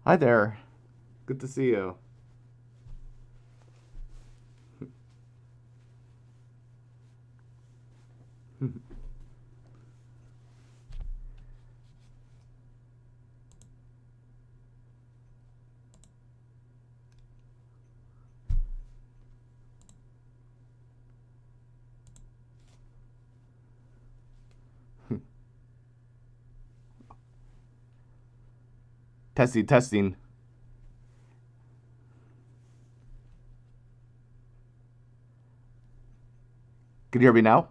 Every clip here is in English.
Hi there. Good to see you. Testing, testing. Can you hear me now?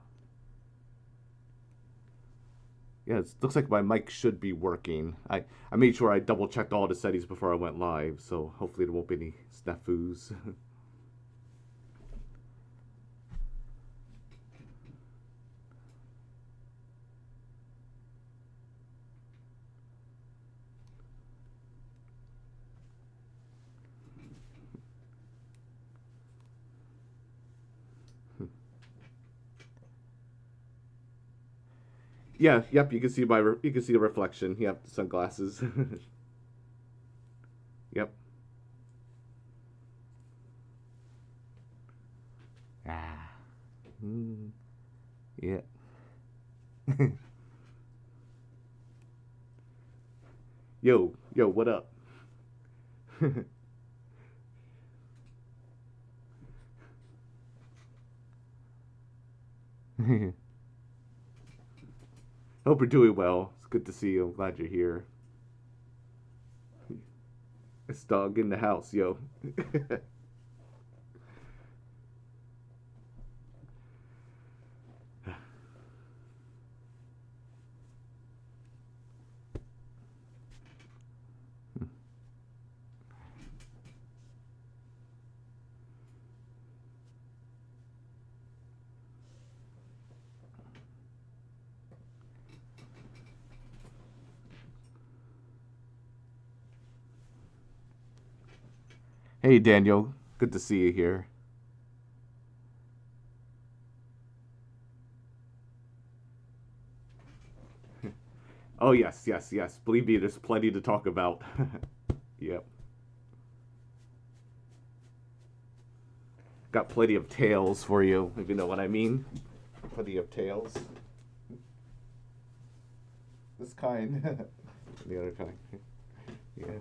Yeah, it looks like my mic should be working. I made sure I double checked all the settings before I went live, so hopefully there won't be any snafus. Yeah, yep. You can see you can see the reflection. Yep, sunglasses. Yep. Ah. Mm, yeah. Yo, yo, what up? Hope you're doing well. It's good to see you. I'm glad you're here. It's dog in the house, yo. Hey, Daniel. Good to see you here. Oh, yes, yes, yes. Believe me, there's plenty to talk about. Yep. Got plenty of tales for you, if you know what I mean. Plenty of tales. This kind. The other kind. Yeah.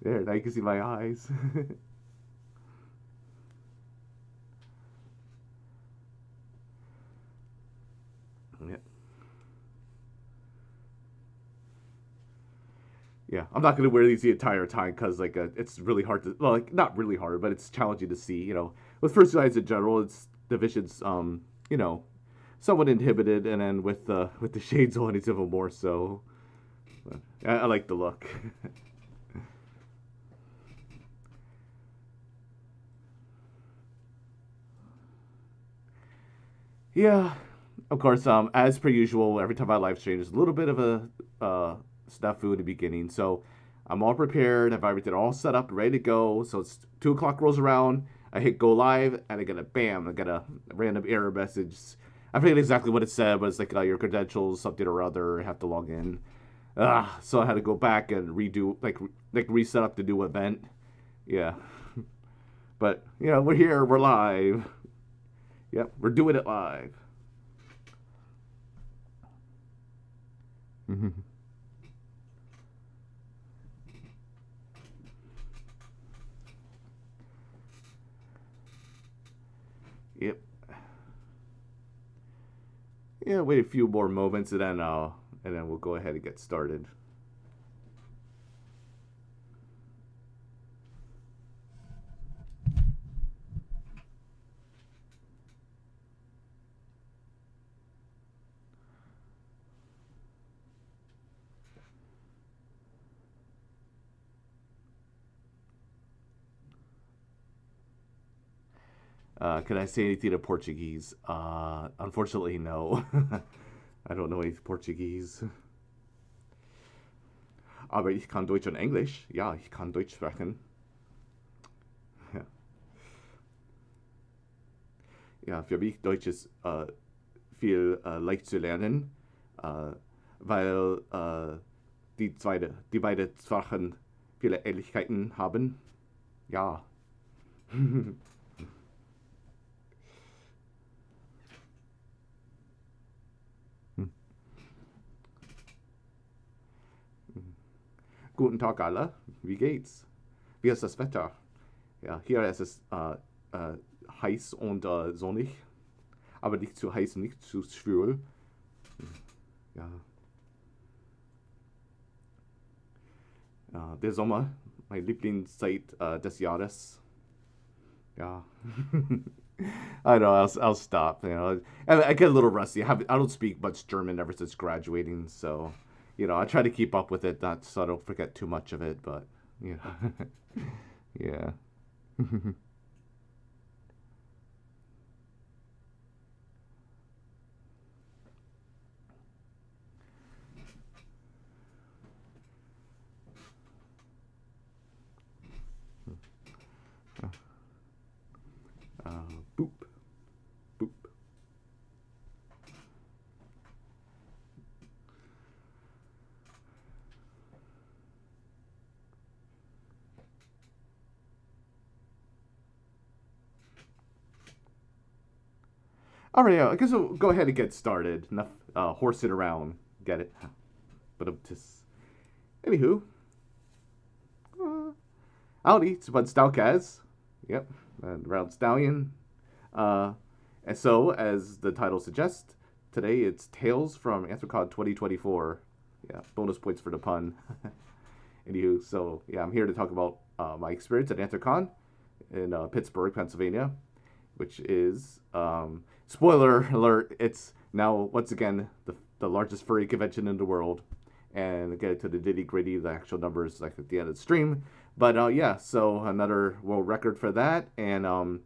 There, now you can see my eyes. Yeah. Yeah, I'm not gonna wear these the entire time because it's really hard to not really hard, but it's challenging to see. With first eyes in general, it's the vision's somewhat inhibited, and then with the shades on, it's even more so. I like the look. Yeah, of course. As per usual, every time I live stream, there's a little bit of a snafu in the beginning. So I'm all prepared. I've everything all set up, ready to go. So it's 2 o'clock rolls around. I hit go live, and I get a bam. I get a random error message. I forget exactly what it said, but it's like your credentials, something or other. Have to log in. So I had to go back and redo, like reset up the new event. Yeah, but we're here. We're live. Yep, we're doing it live. Yep. Yeah, wait a few more moments and then we'll go ahead and get started. Can I say anything in Portuguese? Unfortunately, no. I don't know any Portuguese. Aber ich kann Deutsch und Englisch. Ja, ich kann Deutsch sprechen. Ja, ja für mich Deutsch ist viel leicht zu lernen, äh, weil die beiden Sprachen viele Ähnlichkeiten haben. Ja. Guten Tag alle, wie geht's? Wie ist das Wetter? Ja, hier ist es heiß und sonnig, aber nicht zu heiß und nicht zu schwül. Ja, der Sommer, meine Lieblingszeit des Jahres. Yeah. I know. I'll stop. I get a little rusty. I don't speak much German ever since graduating, so I try to keep up with it, not so I don't forget too much of it. But you know, yeah. Boop, boop. All right, I guess we'll go ahead and get started. Enough horsing around. Get it? But just anywho, howdy. It's about Stalkaz. Yep, around Stallion. Uh, and so, as the title suggests, today it's Tales from Anthrocon 2024. Yeah, bonus points for the pun. Anywho, so yeah, I'm here to talk about my experience at Anthrocon in Pittsburgh, Pennsylvania, which is, spoiler alert, it's now, once again, the largest furry convention in the world. And get to the nitty gritty, the actual numbers, like at the end of the stream. But yeah, so another world record for that. And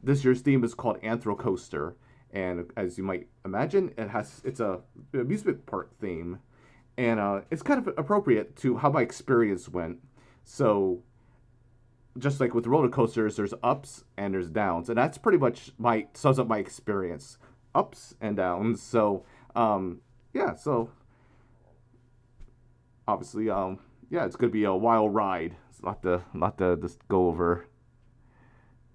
this year's theme is called Anthrocoaster. And as you might imagine, it's a amusement park theme. And it's kind of appropriate to how my experience went. So just like with roller coasters, there's ups and there's downs, and that's pretty much sums up my experience, ups and downs. So yeah, so obviously yeah, it's gonna be a wild ride. It's a lot to just go over.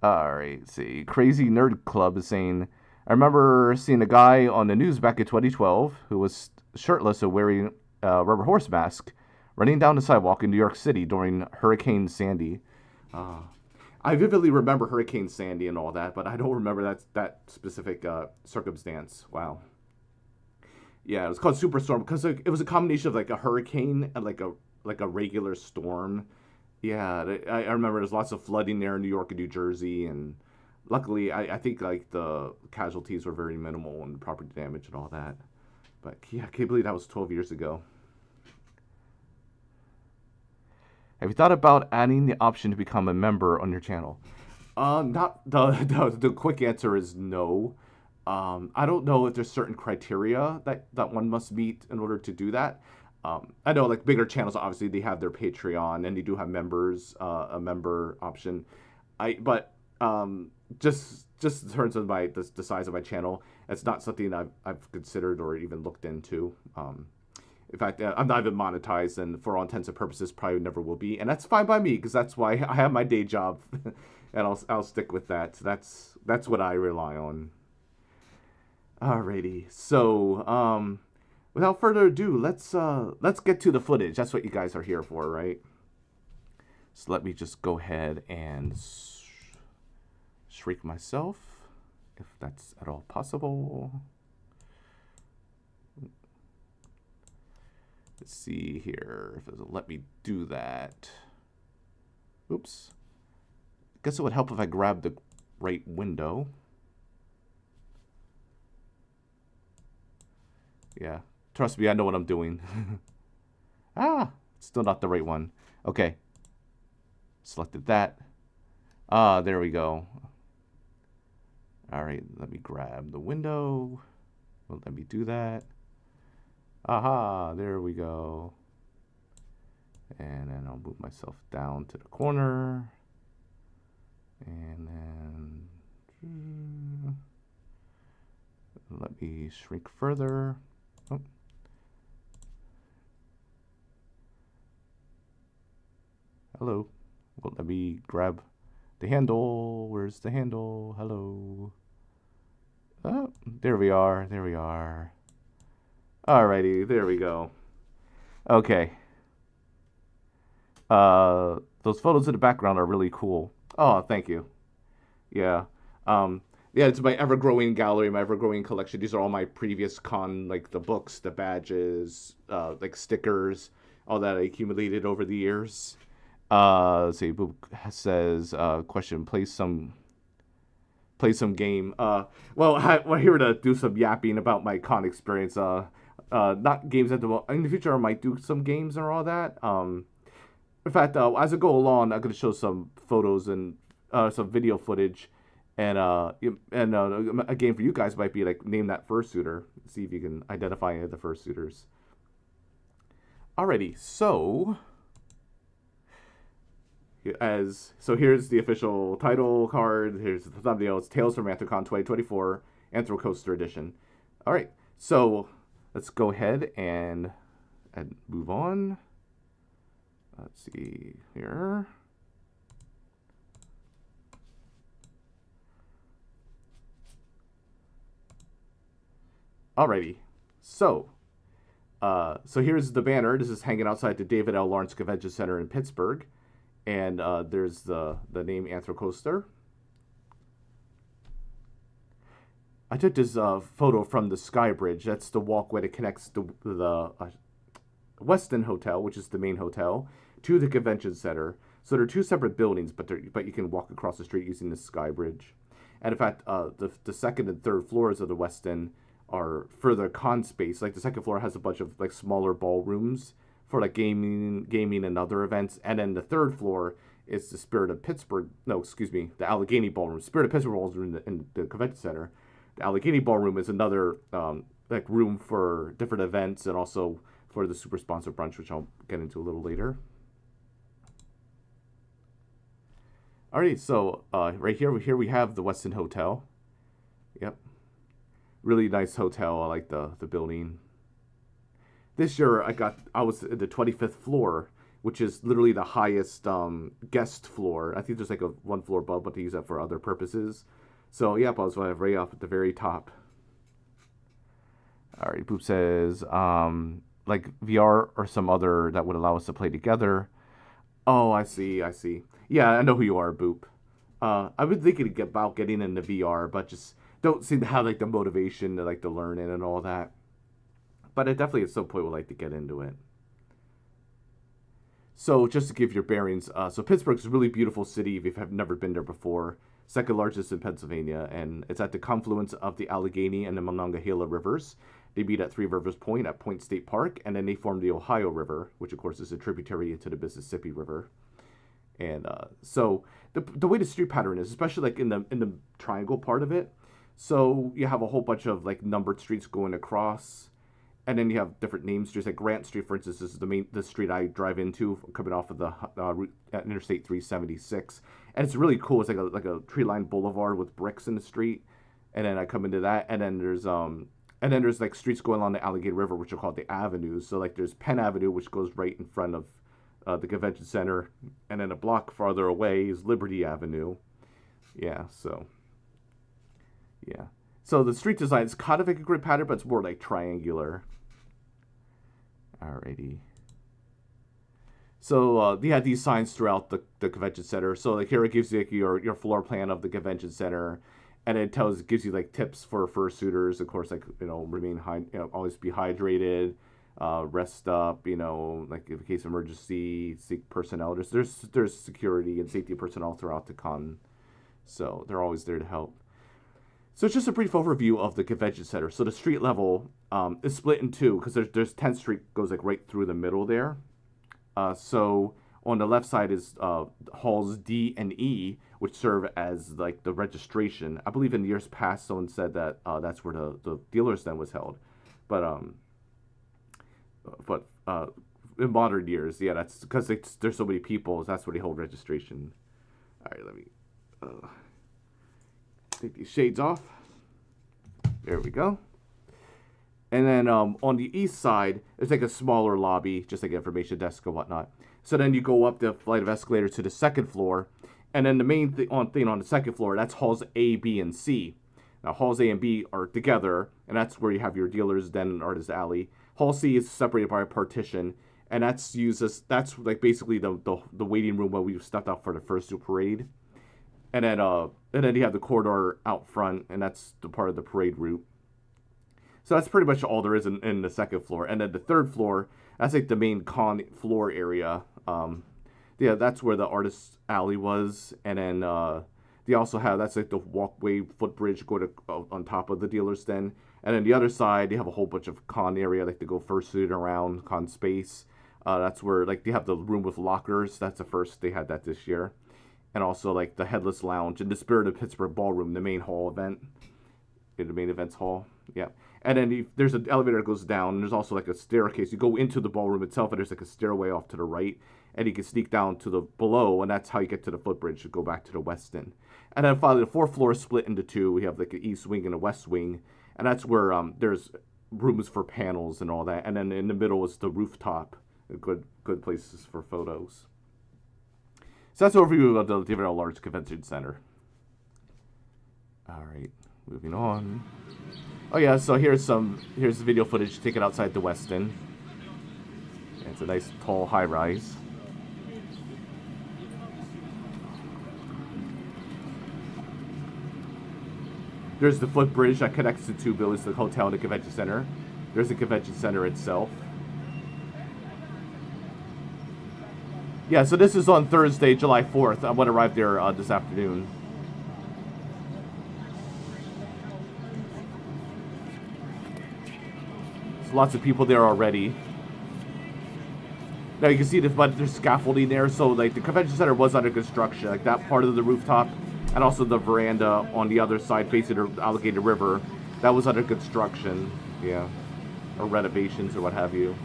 All right, let's see. Crazy Nerd Club is saying, I remember seeing a guy on the news back in 2012 who was shirtless and wearing a rubber horse mask running down the sidewalk in New York City during Hurricane Sandy. I vividly remember Hurricane Sandy and all that, but I don't remember that specific circumstance. Wow. Yeah, it was called Superstorm because it was a combination of like a hurricane and like a regular storm. Yeah, I remember there's lots of flooding there in New York and New Jersey, and luckily I think like the casualties were very minimal and property damage and all that. But yeah, I can't believe that was 12 years ago. Have you thought about adding the option to become a member on your channel? Not the quick answer is no. I don't know if there's certain criteria that one must meet in order to do that. I know like bigger channels, obviously they have their Patreon and they do have members, a member option. But just in terms of the size of my channel, it's not something I've considered or even looked into. In fact, I'm not even monetized, and for all intents and purposes, probably never will be, and that's fine by me because that's why I have my day job, and I'll stick with that. That's what I rely on. Alrighty, so without further ado, let's get to the footage. That's what you guys are here for, right? So let me just go ahead and shrink myself, if that's at all possible. Let's see here if it'll let me do that. Oops. Guess it would help if I grabbed the right window. Yeah, trust me, I know what I'm doing. Still not the right one. Okay. Selected that. There we go. All right, let me grab the window. Let me do that. Aha, there we go. And then I'll move myself down to the corner. And then let me shrink further. Oh. Hello. Well, let me grab the handle. Where's the handle? Hello. Oh, there we are. There we are. Alrighty, there we go. Okay. Those photos in the background are really cool. Oh, thank you. Yeah. Yeah, it's my ever-growing gallery, my ever-growing collection. These are all my previous con, like the books, the badges, like stickers, all that I accumulated over the years. Let's see, book says, question, play some game. We're here to do some yapping about my con experience. Not games at the moment. In the future, I might do some games or all that. In fact, as I go along, I'm gonna show some photos and some video footage, and a game for you guys might be like name that fursuiter. See if you can identify any of the fursuiters. Alrighty, so here's the official title card. Here's the thumbnail. It's Tales from Anthrocon 2024 Anthrocoaster Edition. All right, so let's go ahead and move on. Let's see here. Alrighty, so here's the banner. This is hanging outside the David L. Lawrence Convention Center in Pittsburgh. And there's the name Anthrocoaster. I took this photo from the Sky Bridge. That's the walkway that connects the Weston Hotel, which is the main hotel, to the convention center. So they're two separate buildings, but you can walk across the street using the Sky Bridge. And in fact, the second and third floors of the Weston are further con space. Like the second floor has a bunch of like smaller ballrooms for like gaming and other events. And then the third floor is the Spirit of Pittsburgh. No, excuse me, the Allegheny Ballroom. Spirit of Pittsburgh Ballroom in the convention center. The Allegheny Ballroom is another like room for different events and also for the super sponsor brunch, which I'll get into a little later. Alright, so right here we have the Weston Hotel. Yep, really nice hotel. I like the building. This year I was at the 25th floor, which is literally the highest guest floor. I think there's like a one floor above, but they use that for other purposes. So yep, I was right up at the very top. All right, Boop says like VR or some other that would allow us to play together. Oh, I see. Yeah, I know who you are, Boop. I've been thinking about getting into VR, but just don't seem to have like the motivation to like to learn it and all that. But I definitely at some point would like to get into it. So just to give your bearings, so Pittsburgh's a really beautiful city if you've never been there before. Second largest in Pennsylvania, and it's at the confluence of the Allegheny and the Monongahela rivers. They meet at Three Rivers Point at Point State Park, and then they form the Ohio River, which of course is a tributary into the Mississippi River. And so the way the street pattern is, especially like in the triangle part of it, so you have a whole bunch of like numbered streets going across. And then you have different named streets, like Grant Street, for instance. This is the street I drive into, coming off of the Interstate 376, and it's really cool. It's like a tree-lined boulevard with bricks in the street, and then I come into that, and then there's like streets going along the Allegheny River, which are called the avenues. So like there's Penn Avenue, which goes right in front of the convention center, and then a block farther away is Liberty Avenue. Yeah, so the street design is kind of like a grid pattern, but it's more like triangular. Alrighty. So they had these signs throughout the convention center. So like here it gives you like, your floor plan of the convention center, and it gives you like tips for fursuiters. Of course, like remain always be hydrated, rest up. Like in case of emergency, seek personnel. There's security and safety personnel throughout the con, so they're always there to help. So it's just a brief overview of the convention center. So the street level is split in two because there's 10th Street goes like right through the middle there. So on the left side is halls D and E, which serve as like the registration. I believe in years past someone said that that's where the dealer's den was held, but in modern years. Yeah, that's because there's so many people. That's where they hold registration. All right, let me take these shades off. There we go. And then on the east side, there's like a smaller lobby, just like an information desk and whatnot. So then you go up the flight of escalators to the second floor. And then the main thing on the second floor, that's halls A, B, and C. Now, halls A and B are together, and that's where you have your dealer's den and artist alley. Hall C is separated by a partition, and that's like basically the waiting room where we stepped out for the fursuit parade. And then you have the corridor out front, and that's the part of the parade route. So that's pretty much all there is in the second floor. And then the third floor, that's like the main con floor area. Yeah, that's where the artist alley was, and then they also have, that's like the walkway footbridge go to on top of the dealer's den. And then the other side, they have a whole bunch of con area, like to go fursuit around con space. That's where, like, they have the room with lockers. That's the first, they had that this year. And also, like, the Headless Lounge and the Spirit of Pittsburgh Ballroom, the main hall event. In the main events hall. Yeah. And then there's an elevator that goes down, and there's also, like, a staircase. You go into the ballroom itself, and there's, like, a stairway off to the right. And you can sneak down to the below, and that's how you get to the footbridge to go back to the Weston. And then finally, the fourth floor is split into two. We have, like, an east wing and a west wing. And that's where there's rooms for panels and all that. And then in the middle is the rooftop. Good places for photos. So that's an overview of the David L. Large Convention Center. All right, moving on. Oh yeah, so here's video footage taken outside the Weston. Yeah, it's a nice tall high rise. There's the footbridge that connects the two buildings, the hotel and the convention center. There's the convention center itself. Yeah, so this is on Thursday, July 4th. I'm going to arrive there this afternoon. There's lots of people there already. Now you can see there's scaffolding there, so like the convention center was under construction. Like that part of the rooftop and also the veranda on the other side facing the Alligator River, that was under construction. Yeah, or renovations or what have you.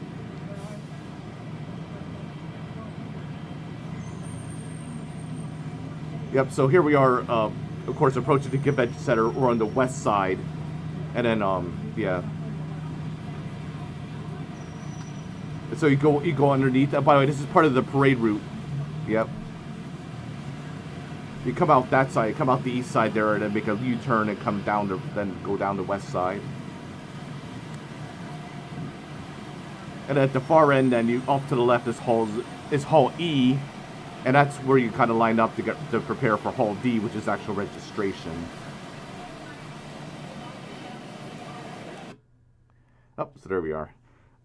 Yep, so here we are, of course, approaching the convention center. We're on the west side. And then, yeah. And so you go underneath. By the way, this is part of the parade route. Yep. You come out that side, come out the east side there, and then make a U-turn and come down then go down the west side. And at the far end, then you off to the left is Hall E. And that's where you kind of line up to prepare for Hall D, which is actual registration. Oh, so there we are.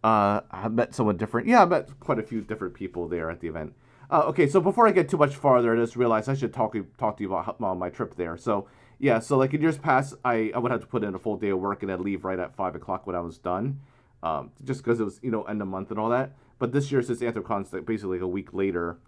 I met someone different. Yeah, I met quite a few different people there at the event. Okay, so before I get too much farther, I just realized I should talk to you about my trip there. So, yeah, so like in years past, I would have to put in a full day of work and then leave right at 5 o'clock when I was done. Just because it was, end of month and all that. But this year, since Anthrocon's basically a week later,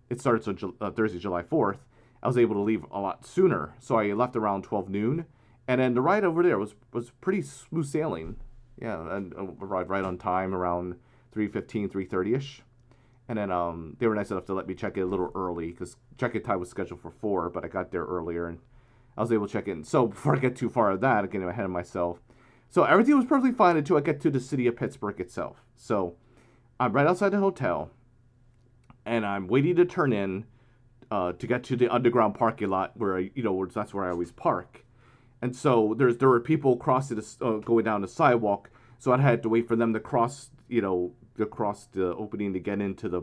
it starts on Thursday, July 4th. I was able to leave a lot sooner, so I left around 12 noon, and then the ride over there was pretty smooth sailing. Yeah, and arrived right on time around 3:15, 3:30ish, and then they were nice enough to let me check in a little early because check-in time was scheduled for 4, but I got there earlier and I was able to check in. So before I get too far of that, getting ahead of myself, so everything was perfectly fine until I get to the city of Pittsburgh itself. So I'm right outside the hotel. And I'm waiting to turn in to get to the underground parking lot where that's where I always park. And so there were people crossing going down the sidewalk, so I had to wait for them to cross the opening to get into the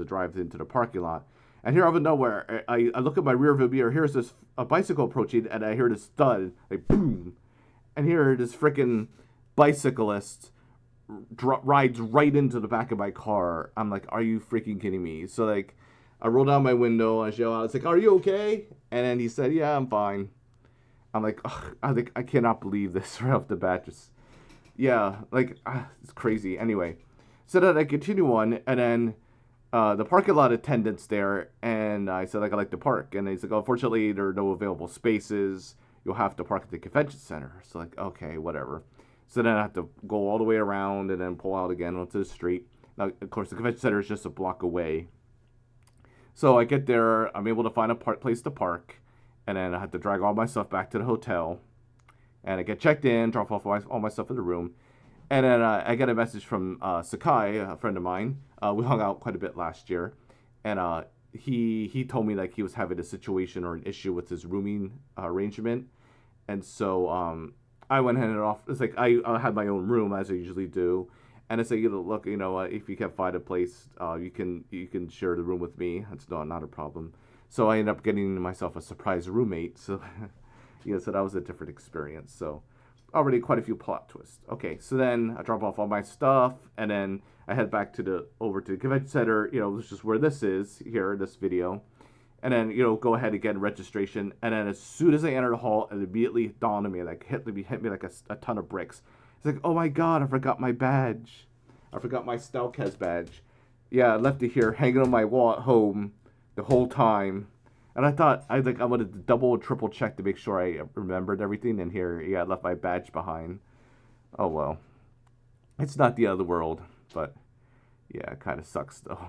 drive into the parking lot. And here out of nowhere, I look at my rearview mirror. Here's a bicycle approaching, and I hear this thud, like boom, and here this freaking bicyclist rides right into the back of my car. I'm like, are you freaking kidding me? So like, I roll down my window, I yell out, it's like, are you okay? And then he said, yeah, I'm fine. I'm like, ugh, I cannot believe this right off the bat. Just, yeah, like, it's crazy. Anyway, so then I continue on, and then the parking lot attendant's there, and I said, like, I like to park. And he's like, oh, unfortunately, there are no available spaces. You'll have to park at the convention center. So like, okay, whatever. So then I have to go all the way around and then pull out again onto the street. Now, of course, the convention center is just a block away. So I get there, I'm able to find a place to park, and then I had to drag all my stuff back to the hotel. And I get checked in, drop off all my stuff in the room. And then I get a message from Sakai, a friend of mine. We hung out quite a bit last year. And he told me like he was having a situation or an issue with his rooming arrangement. And so I went ahead and off. It's like I had my own room, as I usually do. And I said, look, if you can't find a place, you can share the room with me. That's not a problem. So I ended up getting myself a surprise roommate. So, so that was a different experience. So, already quite a few plot twists. Okay, so then I drop off all my stuff, and then I head back over to the convention center. Which is where this is here, this video. And then, go ahead and get registration. And then as soon as I enter the hall, it immediately dawned on me, like hit me like a ton of bricks. It's like, oh my god, I forgot my badge. I forgot my Stalkaz badge. Yeah, I left it here hanging on my wall at home the whole time. And I thought, I wanted to double or triple check to make sure I remembered everything. And here, yeah, I left my badge behind. Oh well. It's not the end of the world, but yeah, it kind of sucks though.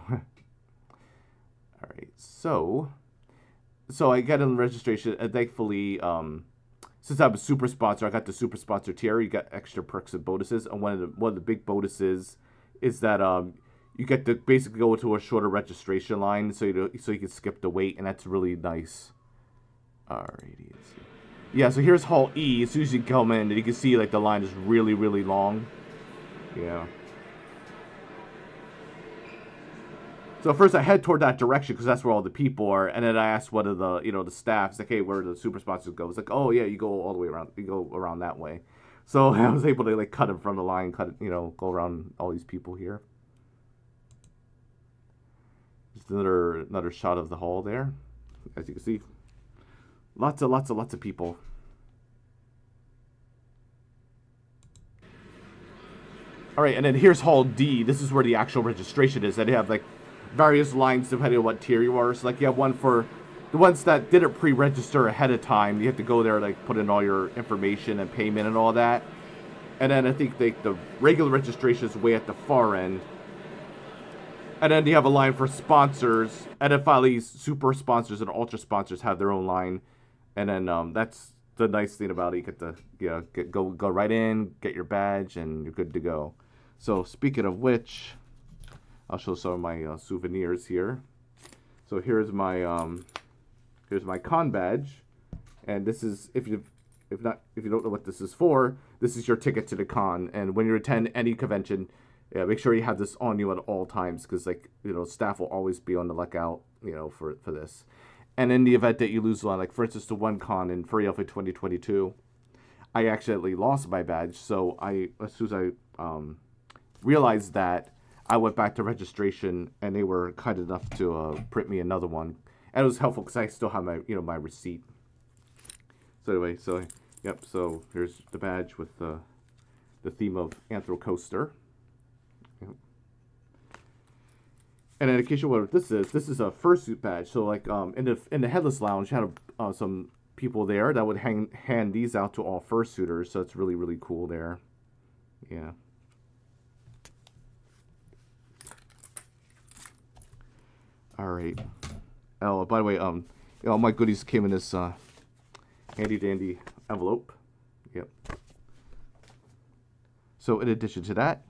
Alright, so I get in registration, and thankfully, since I'm a super sponsor, I got the super sponsor tier. You got extra perks and bonuses, and one of the big bonuses is that you get to basically go to a shorter registration line, so you can skip the wait, and that's really nice. Alrighty, let's see. Yeah, so here's Hall E. As soon as you come in, you can see like the line is really, really long. Yeah. So first I head toward that direction because that's where all the people are, and then I asked one of the the staff, it's like, hey, where do the super sponsors go? It's like, oh yeah, you go all the way around, you go around that way. So I was able to like cut it from the line, go around all these people here. Just another shot of the hall there, as you can see, lots of people. All right, and then here's Hall D. This is where the actual registration is, and they have like various lines depending on what tier you are. So like you have one for the ones that didn't pre-register ahead of time. You have to go there, like put in all your information and payment and all that. And then I think the regular registration is way at the far end. And then you have a line for sponsors, and then finally super sponsors and ultra sponsors have their own line. And then that's the nice thing about it. You get to go right in, get your badge, and you're good to go. So speaking of which, I'll show some of my souvenirs here. So here's my con badge, and this is if you don't know what this is for, this is your ticket to the con. And when you attend any convention, make sure you have this on you at all times, because staff will always be on the lookout for this. And in the event that you lose one, like for instance the one con in Furry 2022, I accidentally lost my badge. So as soon as I realized that, I went back to registration, and they were kind enough to print me another one, and it was helpful because I still have my my receipt. So anyway, yep. So here's the badge with the theme of Anthrocon. Yep. And in case you wonder what this is a fursuit badge. So like in the Headless Lounge, you had some people there that would hand these out to all fursuiters. So it's really, really cool there. Yeah. All right. Oh, by the way, all my goodies came in this handy dandy envelope. Yep. So in addition to that,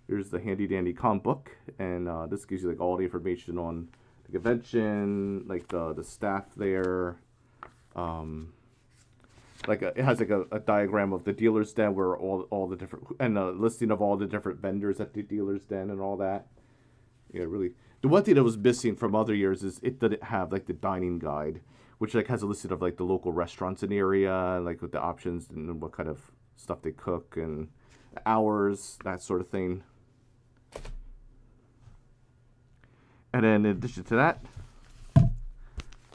here's the handy dandy con book, and this gives you like all the information on the convention, like the staff there. It has like a diagram of the dealer's den where all the different, and a listing of all the different vendors at the dealer's den and all that. Yeah, really. The one thing that was missing from other years is it didn't have like the dining guide, which like has a listing of like the local restaurants in the area, like with the options and what kind of stuff they cook and hours, that sort of thing. And then in addition to that,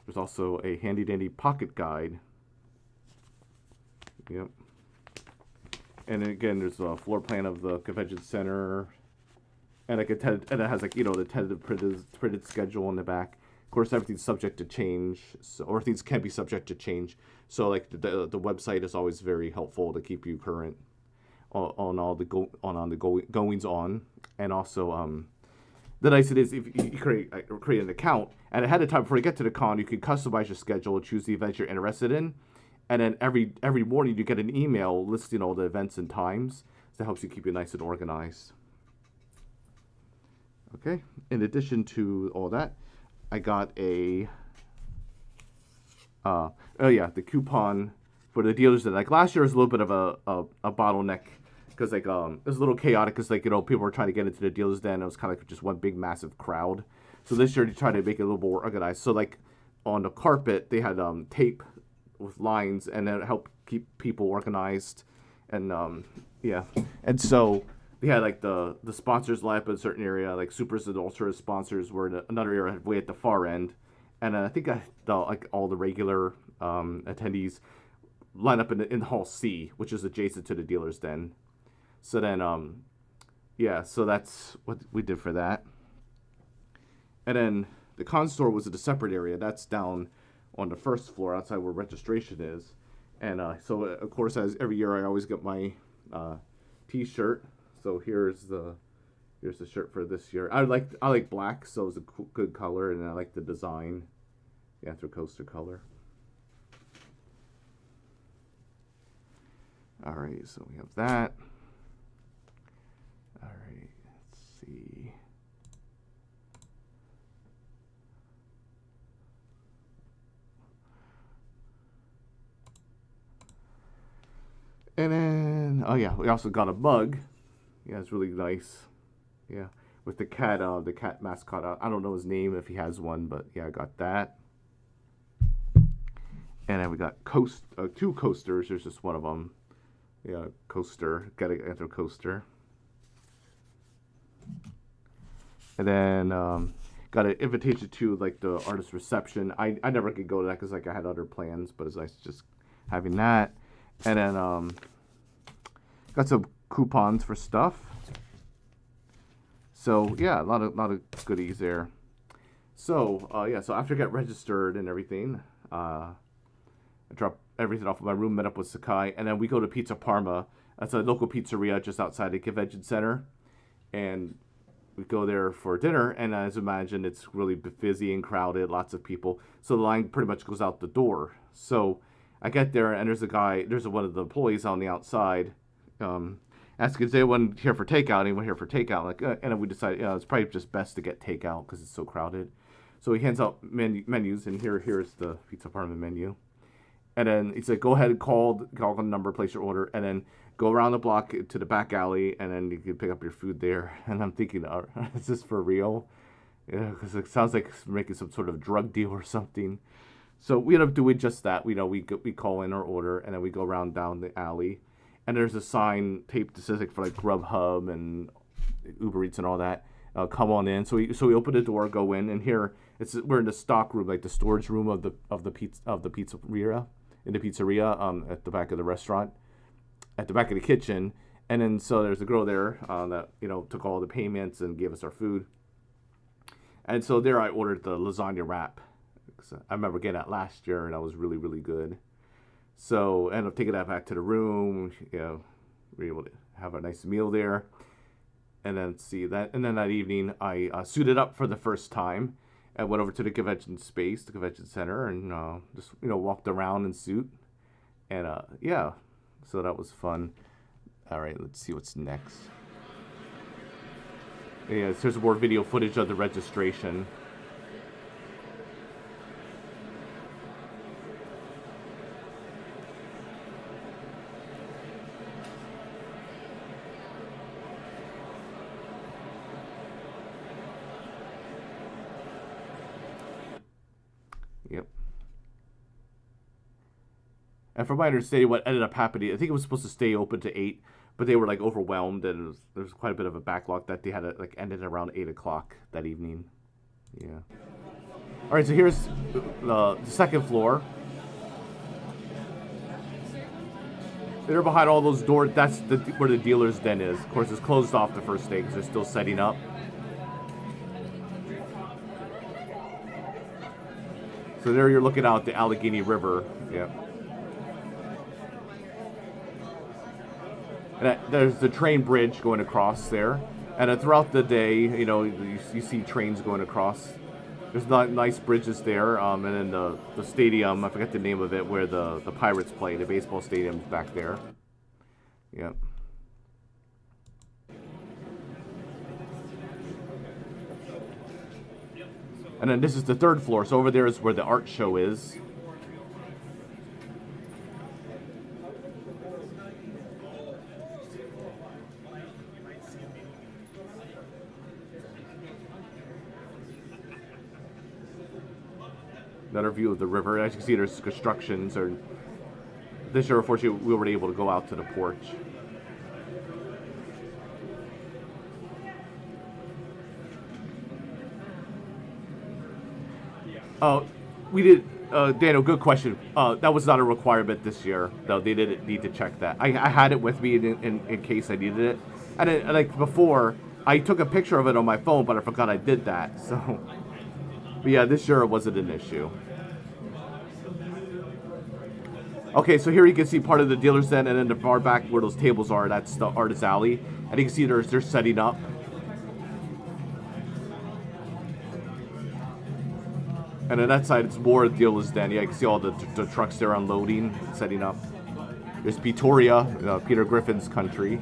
there's also a handy dandy pocket guide. Yep. And then again, there's a floor plan of the convention center. And like and it has like the tentative printed schedule in the back. Of course, everything's subject to change, or things can be subject to change. So like the website is always very helpful to keep you current. on all the goings on, and also the nice it is if you create an account, and ahead of time before you get to the con, you can customize your schedule, choose the events you're interested in, and then every morning you get an email listing all the events and times. So that helps you keep you nice and organized. Okay. In addition to all that, I got the coupon for the dealers. That like last year was a little bit of a bottleneck. Because like it was a little chaotic because like people were trying to get into the dealers den. It was kind of like just one big massive crowd. So this year they tried to make it a little more organized. So like on the carpet they had tape with lines, and that helped keep people organized. And and so they had like the sponsors line up in a certain area, like supers and ultras sponsors were in another area way at the far end, and I think like all the regular attendees line up in hall C, which is adjacent to the dealers den. So then, so that's what we did for that. And then the con store was at a separate area. That's down on the first floor outside where registration is. And so, of course, as every year, I always get my T-shirt. So here's the shirt for this year. I like black, so it's a good color, and I like the design, the Anthrocon color. All right, so we have that. All right, let's see. And then, oh yeah, we also got a mug. Yeah, it's really nice. Yeah, with the cat mascot. I don't know his name if he has one, but yeah, I got that. And then we got two coasters. There's just one of them. Yeah, coaster. Got an Anthrocon coaster. And then got an invitation to like the artist reception. I never could go to that because like I had other plans, but it's nice just having that. And then got some coupons for stuff. So yeah, a lot of goodies there. So so after I got registered and everything, I dropped everything off of my room, met up with Sakai, and then we go to Pizza Parma. That's a local pizzeria just outside the convention center, and we go there for dinner. And as you imagine, it's really busy and crowded, lots of people. So the line pretty much goes out the door. So I get there, and there's one of the employees on the outside, asking, is anyone here for takeout? Anyone here for takeout? Like, and then we decided, it's probably just best to get takeout because it's so crowded. So he hands out menus, and here's the Pizza Parma menu. And then he said, go ahead and call the number, place your order, and then go around the block to the back alley, and then you can pick up your food there. And I'm thinking, is this for real? Yeah, because it sounds like making some sort of drug deal or something. So we end up doing just that. We call in our order, and then we go around down the alley. And there's a sign taped that says like for like Grubhub and Uber Eats and all that. Come on in. So we open the door, go in, and here we're in the stock room, like the storage room of the pizzeria. In the pizzeria, at the back of the restaurant, at the back of the kitchen. And then so there's a girl there that took all the payments and gave us our food. And so there I ordered the lasagna wrap. I remember getting that last year, and that was really, really good. So I ended up taking that back to the room. We were able to have a nice meal there. And then that evening I suited up for the first time. I went over to the convention center, and just walked around in suit, and so that was fun. All right, let's see what's next. Yeah, there's more video footage of the registration. Yep. And from my understanding, what ended up happening, I think it was supposed to stay open to 8, but they were like overwhelmed, and there was quite a bit of a backlog that they had to ended around 8 o'clock that evening. Yeah. All right, so here's the second floor. They're behind all those doors. That's where the dealer's den is. Of course, it's closed off the first day because they're still setting up. So there you're looking out at the Allegheny River. Yeah. And there's the train bridge going across there. And throughout the day, you see trains going across. There's nice bridges there. And then the stadium, I forget the name of it, where the Pirates play. The baseball stadium's back there. Yep. And then this is the third floor. So over there is where the art show is. Another view of the river. As you can see, there's constructions. This year, unfortunately, we weren't able to go out to the porch. We did, Daniel, good question. That was not a requirement this year, though. They didn't need to check that. I had it with me in case I needed it. And like before, I took a picture of it on my phone, but I forgot I did that. So, but yeah, this year it wasn't an issue. Okay, so here you can see part of the dealer's den, and then the far back where those tables are, that's the artist alley. And you can see they're setting up. And on that side, it's more dealer's den. Yeah, you can see all the trucks there unloading, setting up. There's Pretoria, Peter Griffin's country.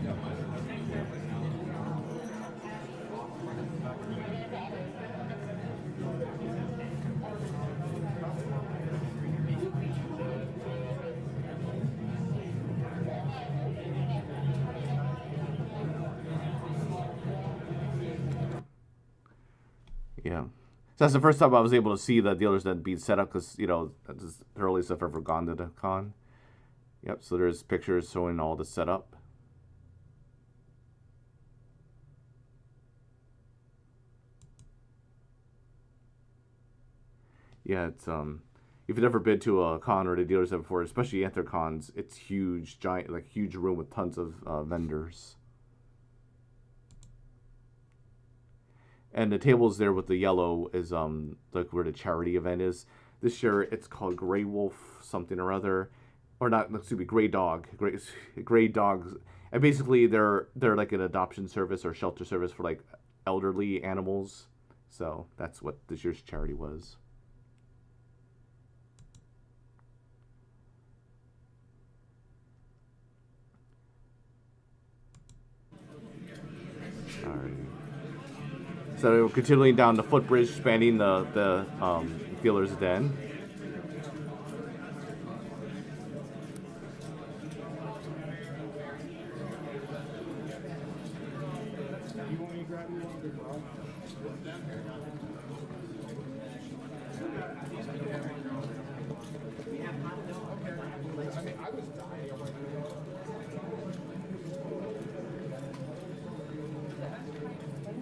Yeah. So that's the first time I was able to see the dealers den being set up because, that's the earliest I've ever gone to the con. Yep, so there's pictures showing all the setup. Yeah, it's if you've never been to a con or the dealers den before, especially Anthrocons, it's huge, giant, like huge room with tons of vendors. And the tables there with the yellow is like where the charity event is. This year it's called Grey Wolf something or other, or not. Excuse me, Grey Dog. Grey Dogs, and basically they're like an adoption service or shelter service for like elderly animals. So that's what this year's charity was. All right. So we're continuing down the footbridge, spanning the dealer's den.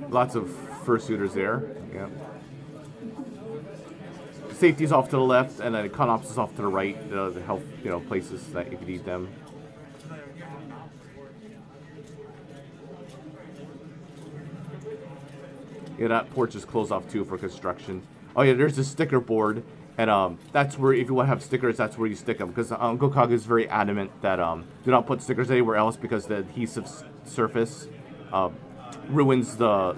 Lots of fursuiters there. Yeah. Safety's off to the left, and then Conops is off to the right. The health, places that you could eat them. Yeah, that porch is closed off too for construction. Oh yeah, there's a sticker board, and that's where if you want to have stickers, that's where you stick them. Because Unco K is very adamant that do not put stickers anywhere else because the adhesive surface ruins the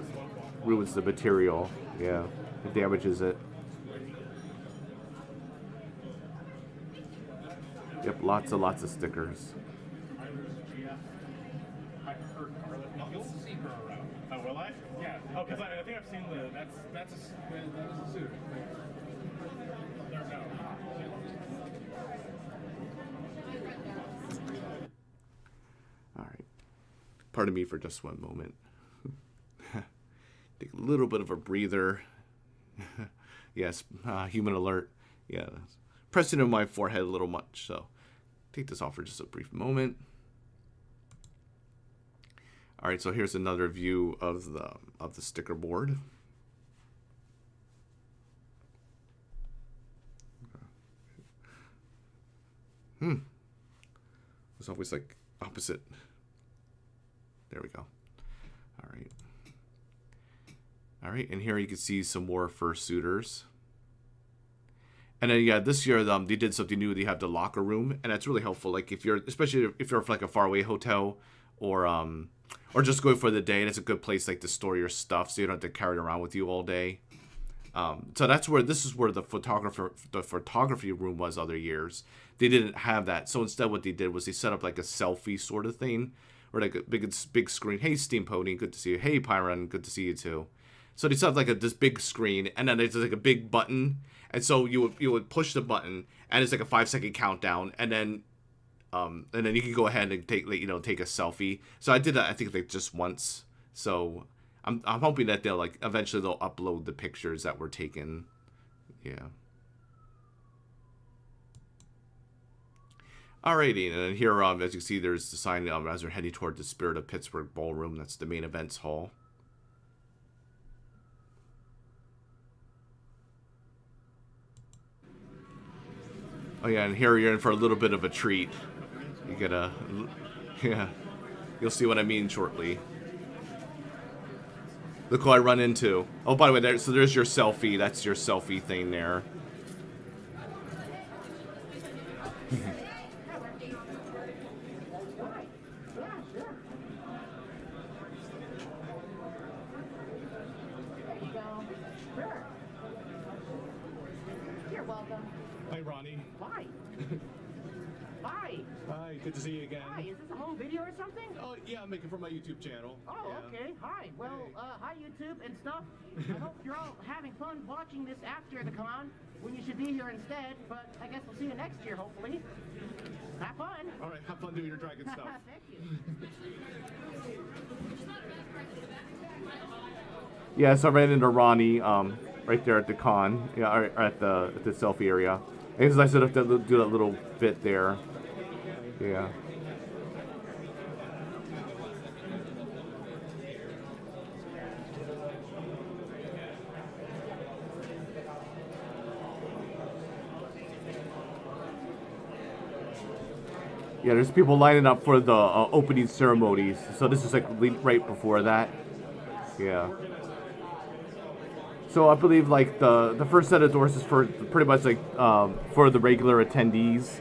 material. Yeah, it damages it. Yep, lots of stickers. You'll see her around. Oh, will I? Yeah. Oh, because I think I've seen that's a suit. There we go. All right. Pardon me for just one moment. Take a little bit of a breather. Yes, human alert. Yeah, pressing on my forehead a little much, so take this off for just a brief moment. All right, so here's another view of the sticker board. It's always like opposite. There we go. All right. All right, and here you can see some more fursuiters. And then yeah, this year they did something new. They have the locker room, and that's really helpful. Like especially if you're like a faraway hotel, or just going for the day. And it's a good place like to store your stuff, so you don't have to carry it around with you all day. So this is where the photography room was other years. They didn't have that, so instead what they did was they set up like a selfie sort of thing, or like a big screen. Hey, Steam Pony, good to see you. Hey, Pyron, good to see you too. So they set up like this big screen, and then there's like a big button, and so you would push the button, and it's like a 5-second countdown, and then you can go ahead and take a selfie. So I did that, I think, like just once. So I'm hoping that they'll eventually upload the pictures that were taken. Yeah. Alrighty, and here as you can see, there's the sign as we're heading toward the Spirit of Pittsburgh Ballroom. That's the main events hall. Oh yeah, and here you're in for a little bit of a treat. You get yeah, you'll see what I mean shortly. Look who I run into. Oh, by the way, there's your selfie. That's your selfie thing there. You're welcome. Hi, Ronnie. Hi. Hi. Hi, good to see you again. Hi, is this a home video or something? Oh, yeah, I'm making for my YouTube channel. Oh, yeah. okay. Hi. Well, hi YouTube and stuff. I hope you're all having fun watching this after the con, when you should be here instead, but I guess we'll see you next year, hopefully. Have fun. All right, have fun doing your dragon stuff. Thank you. Yeah, so I ran into Ronnie right there at the con, yeah, or at the selfie area. And it's nice to do that little bit there. Yeah. Yeah, there's people lining up for the opening ceremonies. So this is like right before that. Yeah. So I believe like the first set of doors is for pretty much like for the regular attendees,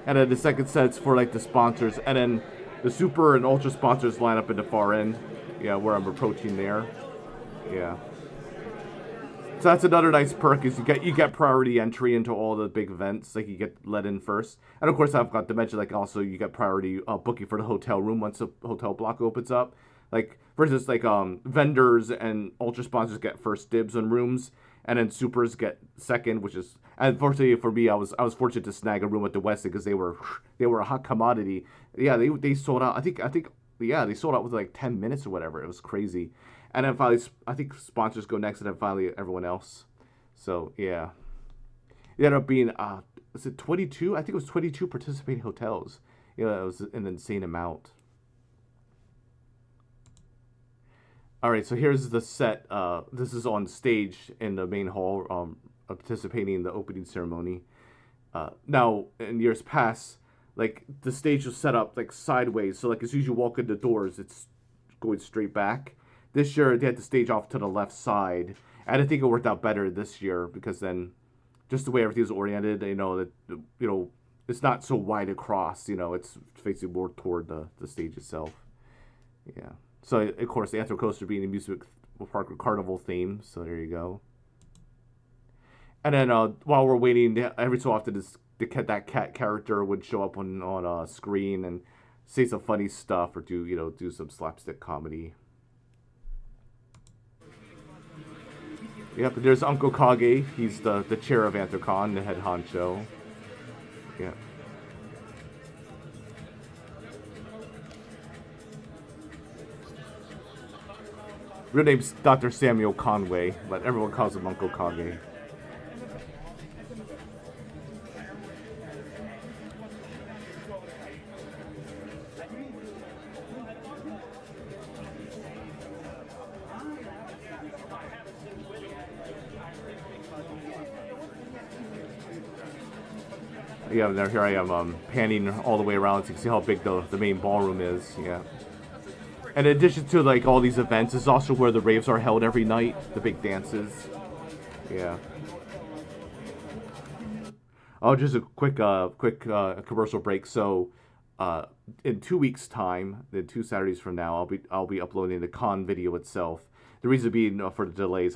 and then the second set's for like the sponsors, and then the super and ultra sponsors line up in the far end. Yeah, where I'm approaching there. Yeah. So that's another nice perk is you get priority entry into all the big events. Like you get let in first, and of course I've got to mention like also you get priority booking for the hotel room once the hotel block opens up. Like for instance, like vendors and ultra sponsors get first dibs on rooms, and then supers get second, which is unfortunately for me I was fortunate to snag a room at the Weston because they were a hot commodity. Yeah, they sold out. I think yeah, they sold out within like 10 minutes or whatever. It was crazy. And then finally, I think sponsors go next, and then finally everyone else. So, yeah. It ended up being, was it 22? I think it was 22 participating hotels. You know, it was an insane amount. Alright, so here's the set. This is on stage in the main hall, participating in the opening ceremony. Now, in years past, like, the stage was set up, like, sideways. So, like, as soon as you walk in the doors, it's going straight back. This year, they had the stage off to the left side. And I think it worked out better this year because then just the way everything was oriented, it's not so wide across, it's facing more toward the stage itself. Yeah. So, of course, the Anthrocon being a music park carnival theme. So, there you go. And then while we're waiting, every so often that cat character would show up on a screen and say some funny stuff or do some slapstick comedy. Yep, there's Unco K. He's the chair of Anthrocon, the head honcho. Yeah. Real name's Dr. Samuel Conway, but everyone calls him Unco K. Yeah, now here I am panning all the way around so you can see how big the main ballroom is. Yeah. And in addition to like all these events, is also where the raves are held every night, the big dances. Yeah. Oh, just a quick commercial break. So, in 2 weeks' time, in 2 Saturdays from now, I'll be uploading the con video itself. The reason being for the delays,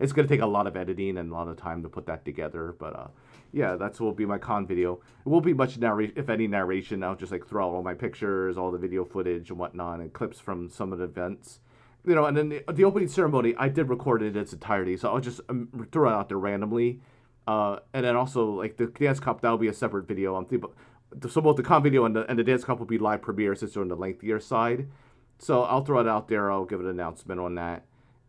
it's gonna take a lot of editing and a lot of time to put that together. But yeah, that's will be my con video. It won't be much if any narration. I'll just like throw out all my pictures, all the video footage and whatnot, and clips from some of the events. You know, and then the opening ceremony, I did record it in its entirety, so I'll just throw it out there randomly. And then also like the dance cup, that'll be a separate video. So both the con video and the dance cup will be live premiere since they're on the lengthier side. So I'll throw it out there. I'll give an announcement on that.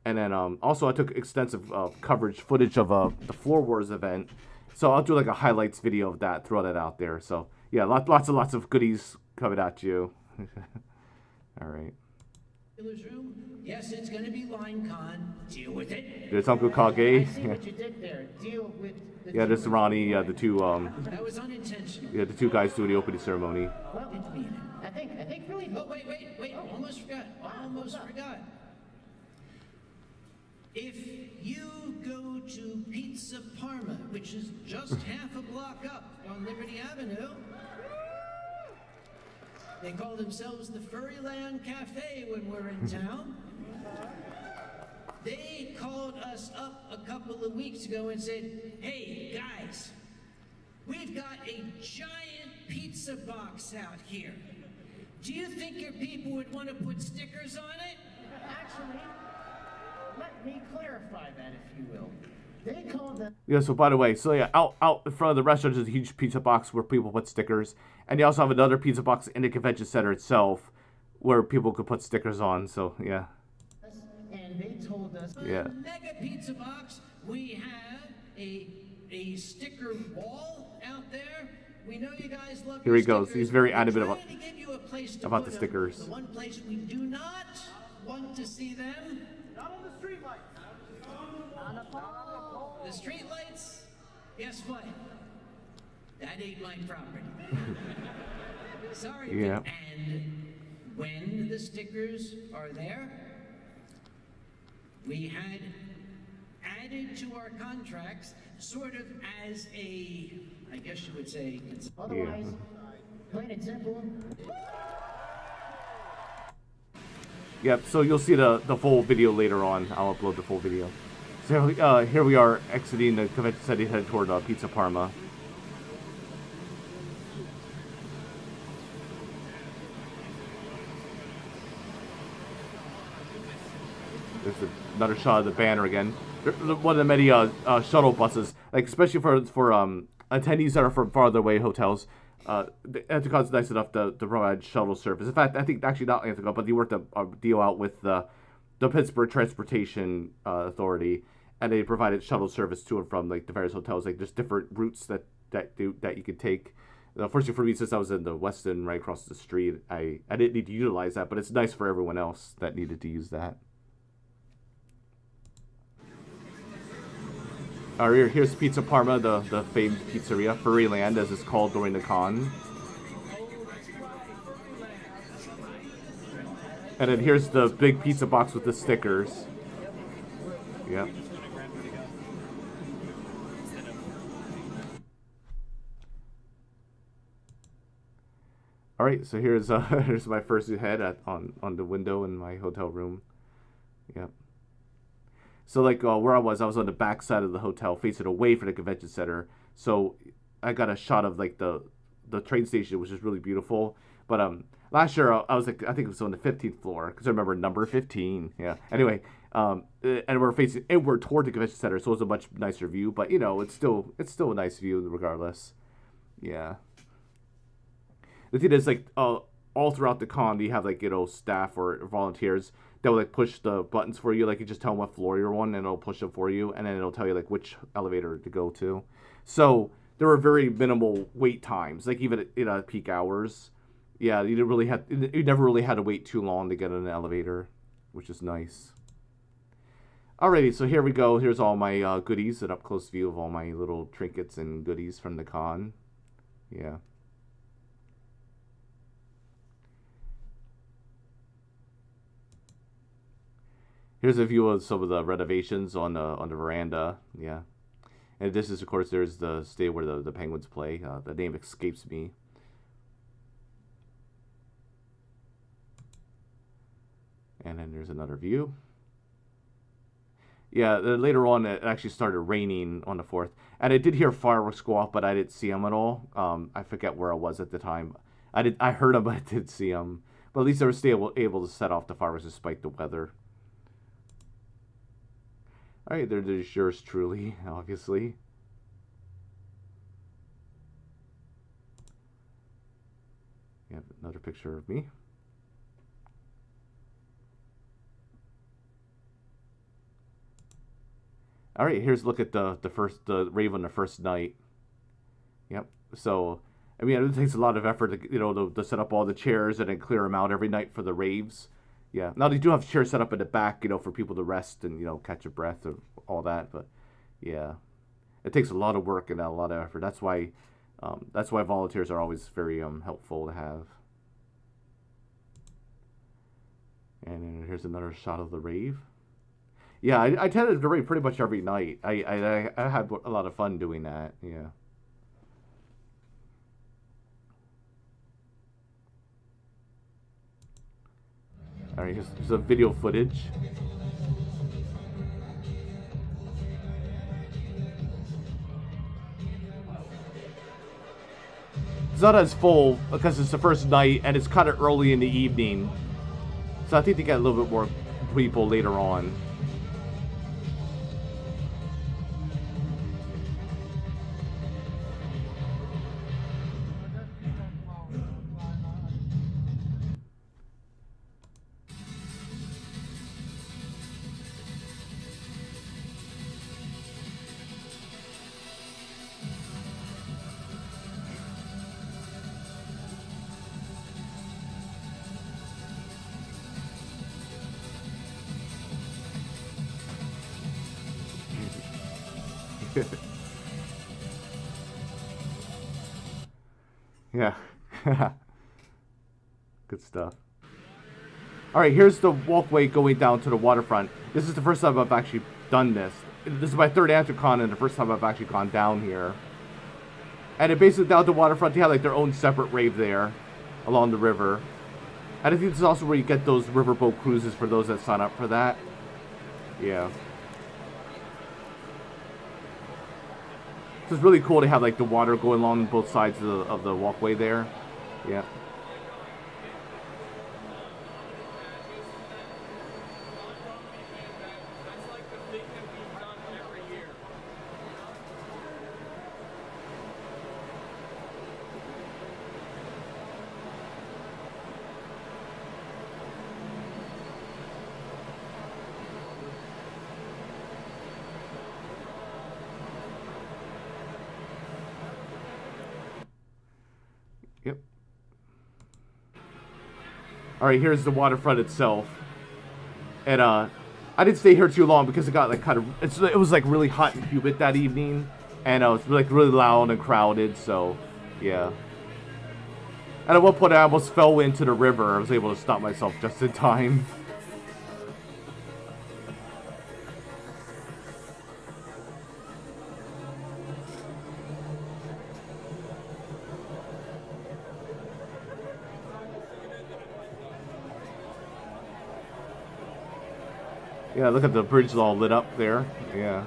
And then also I took extensive footage of the Floor Wars event. So I'll do like a highlights video of that, throw that out there. So yeah, lots of goodies coming at you. All right. Room. Yes, it's going to be line con. Deal with it. There's Unco K. I see what you did there. Deal with the Yeah, there's Ronnie, the two That was unintentional. yeah, the two guys doing the opening ceremony. Well, Didn't mean it. I think really. Oh, wait. Almost forgot. If you go to Pizza Parma, which is just half a block up on Liberty Avenue, they call themselves the Furryland Cafe when we're in town. They called us up a couple of weeks ago and said, hey, guys, we've got a giant pizza box out here. Do you think your people would want to put stickers on it? Actually, let me clarify that, if you will. They call them. Yeah, so by the way, so yeah, out in front of the restaurant is a huge pizza box where people put stickers. And they also have another pizza box in the convention center itself where people could put stickers on. So yeah. And they told us. Yeah. Mega Pizza Box, we have a sticker wall out there. We know you guys love Here your he goes. stickers. He's very We're adamant trying to give you a place to about put the 'em. stickers. The one place we do not want to see them. Not on the street lights. The street lights, guess what? That ain't my property. Sorry. Yeah. And when the stickers are there, we had added to our contracts sort of as a, I guess you would say, Otherwise, plain and simple. Yep, so you'll see the full video later on. I'll upload the full video. So here we are exiting the convention center headed toward Pizza Parma. There's another shot of the banner again. One of the many shuttle buses, like especially for attendees that are from farther away hotels. Anthrocon's nice enough to provide shuttle service. In fact, I think actually not Anthrocon, but they worked a deal out with the Pittsburgh Transportation Authority, and they provided shuttle service to and from like the various hotels. Like there's different routes that you could take. Fortunately for me, since I was in the Weston right across the street, I didn't need to utilize that, but it's nice for everyone else that needed to use that. Here's Pizza Parma, the famed pizzeria, Furryland as it's called during the con. And then here's the big pizza box with the stickers. Yep. All right, so here's here's my fursuit head on the window in my hotel room. Yep. So like where I was on the back side of the hotel, facing away from the convention center. So I got a shot of like the train station, which is really beautiful. But last year I was like, I think it was on the 15th floor because I remember number 15. Yeah. Anyway, and we're facing inward toward the convention center, so it was a much nicer view. But you know, it's still a nice view regardless. Yeah. The thing is, like all throughout the con, you have like staff or volunteers that will like push the buttons for you. Like you just tell them what floor you're on, and it'll push them for you, and then it'll tell you like which elevator to go to. So there were very minimal wait times, like even at peak hours. Yeah, you never really had to wait too long to get in an elevator, which is nice. Alrighty, so here we go. Here's all my goodies, an up close view of all my little trinkets and goodies from the con. Yeah. Here's a view of some of the renovations on the veranda. Yeah, and this is, of course, there's the stay where the penguins play. The name escapes me. And then there's another view. Yeah, later on it actually started raining on the 4th. And I did hear fireworks go off, but I didn't see them at all. I forget where I was at the time. I heard them, but I didn't see them. But at least I was still able to set off the fireworks despite the weather. Alright, there's yours truly, obviously. Yeah, another picture of me. Alright, here's a look at the rave on the first night. Yep. So, I mean, it takes a lot of effort to set up all the chairs and then clear them out every night for the raves. Yeah. Now they do have chairs set up in the back, for people to rest and catch a breath and all that. But yeah, it takes a lot of work and a lot of effort. That's why volunteers are always very helpful to have. And then here's another shot of the rave. Yeah, I attended the rave pretty much every night. I had a lot of fun doing that. Yeah. All right, here's some video footage. It's not as full because it's the first night and it's kind of early in the evening. So I think they get a little bit more people later on. Yeah. Good stuff. Alright, here's the walkway going down to the waterfront. This is the first time I've actually done this. This is my third Anthrocon and the first time I've actually gone down here. And it basically down the waterfront, they have like their own separate rave there along the river. And I think this is also where you get those riverboat cruises for those that sign up for that. Yeah. So it's really cool to have like the water going along both sides of the walkway there. Yeah. Yep. Alright, here's the waterfront itself. And I didn't stay here too long because it got like kind of it was like really hot and humid that evening, and it was like really loud and crowded, so yeah. And at one point I almost fell into the river. I was able to stop myself just in time. Yeah, look at the bridge all lit up there. Yeah.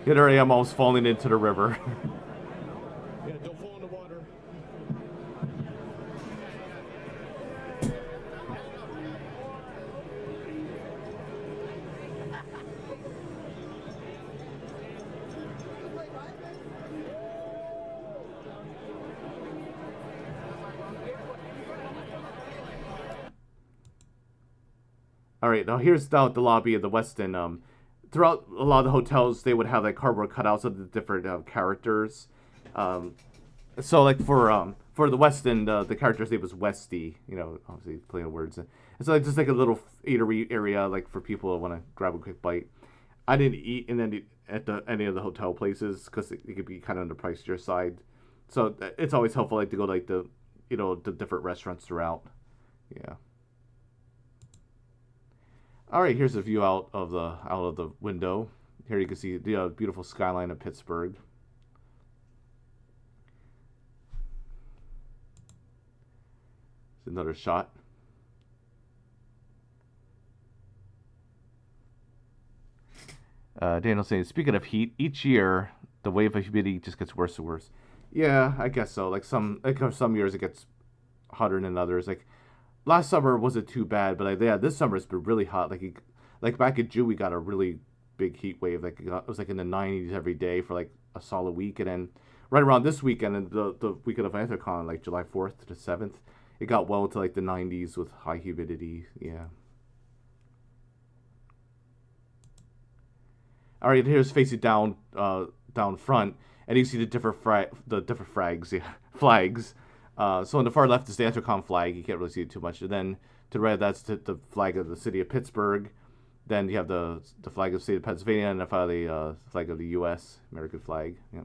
Here I am almost falling into the river. Yeah, don't fall in the water. Alright, now here's down at the lobby of the Weston. Throughout a lot of the hotels, they would have like cardboard cutouts of the different characters. So like for the Weston, the character's name was Westy. You know, obviously playing words. It's like just like a little eatery area, like for people who want to grab a quick bite. I didn't eat in any of the hotel places because it could be kind of on the pricier side. So it's always helpful like to go like the the different restaurants throughout. Yeah. All right, here's a view out of the window. Here you can see the beautiful skyline of Pittsburgh. It's another shot. Daniel saying, speaking of heat, each year the wave of humidity just gets worse and worse. Yeah, I guess so. Like some years it gets hotter than others. Like last summer wasn't too bad, but yeah, this summer it's been really hot. Like back in June we got a really big heat wave. Like it was like in the 90s every day for like a solid week, and then right around this weekend and the weekend of Anthrocon, like July 4th to the 7th, it got well into like the 90s with high humidity. Yeah. All right, here's facing down front, and you see the different flags. Yeah, flags. So on the far left is the Anthrocon flag. You can't really see it too much. And then to the right, that's the flag of the city of Pittsburgh. Then you have the flag of the state of Pennsylvania, and the flag of the U.S. American flag. Yeah.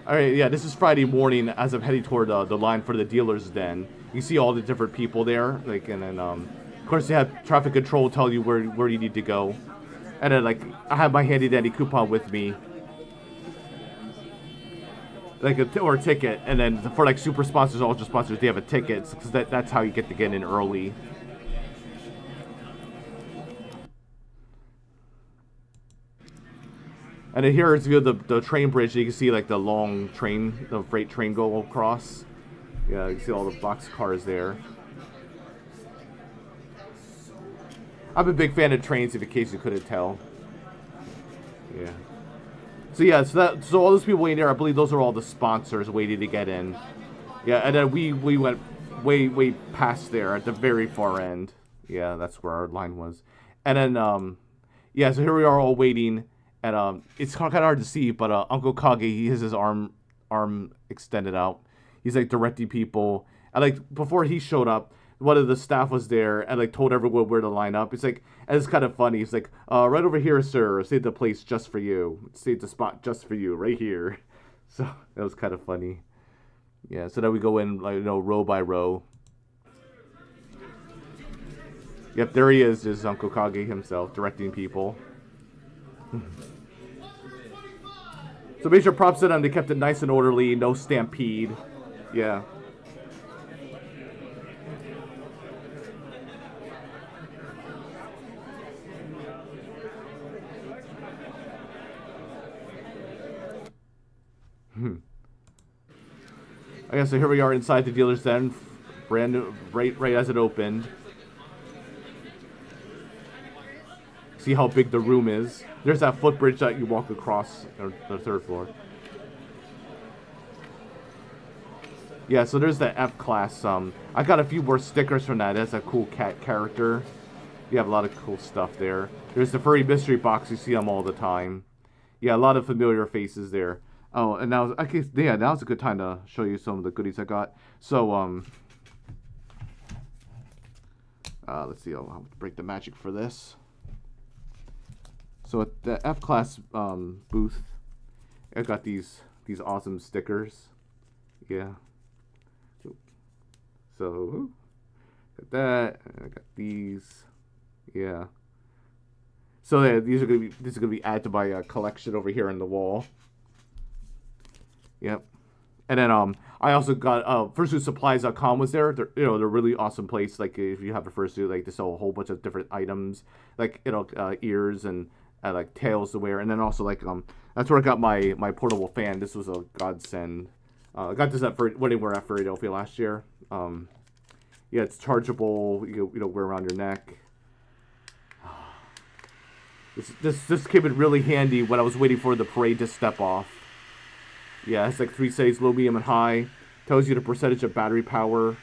All right, yeah, this is Friday morning as I'm heading toward the line for the dealer's den. You see all the different people there, like, and then of course they have traffic control tell you where you need to go, and then like I have my handy dandy coupon with me, like or a ticket, and then for like super sponsors, ultra sponsors, they have a ticket because that's how you get to get in early. And then here is view of the train bridge. You can see like the long train, the freight train go across. Yeah, you can see all the box cars there. I'm a big fan of trains, in case you couldn't tell. Yeah. So yeah, so all those people waiting there, I believe those are all the sponsors waiting to get in. Yeah, and then we went way past there at the very far end. Yeah, that's where our line was. And then yeah, so here we are all waiting. And it's kind of hard to see, but Unco K, he has his arm extended out. He's like directing people. And like before he showed up, one of the staff was there and like told everyone where to line up. It's like, and it's kind of funny. It's like, right over here, sir. Save the place just for you. Save the spot just for you, right here. So that was kind of funny. Yeah. So then we go in, like, row by row. Yep, there he is Unco K himself directing people. So major props to them. They kept it nice and orderly, no stampede. Yeah. I guess so. Here we are inside the dealer's den, brand new, right as it opened. See how big the room is. There's that footbridge that you walk across the third floor. Yeah, so there's the F class. I got a few more stickers from that. That's a cool cat character. You have a lot of cool stuff there. There's the Furry Mystery Box. You see them all the time. Yeah, a lot of familiar faces there. Oh, and now, yeah, now's a good time to show you some of the goodies I got. So, let's see. I'll have to break the magic for this. So at the F class booth, I got these awesome stickers. Yeah. So got that. I got these. Yeah. So yeah, this is gonna be added to my collection over here on the wall. Yep. And then I also got fursuitsupplies.com was there. They're they're a really awesome place. Like if you have a fursuit, like they sell a whole bunch of different items, like ears and like tails to wear, and then also like that's where I got my portable fan. This was a godsend. I got this at when they were at Philadelphia last year. Yeah, it's chargeable. You wear around your neck. This came in really handy when I was waiting for the parade to step off. Yeah, it's like 3 settings, low, medium, and high. Tells you the percentage of battery power.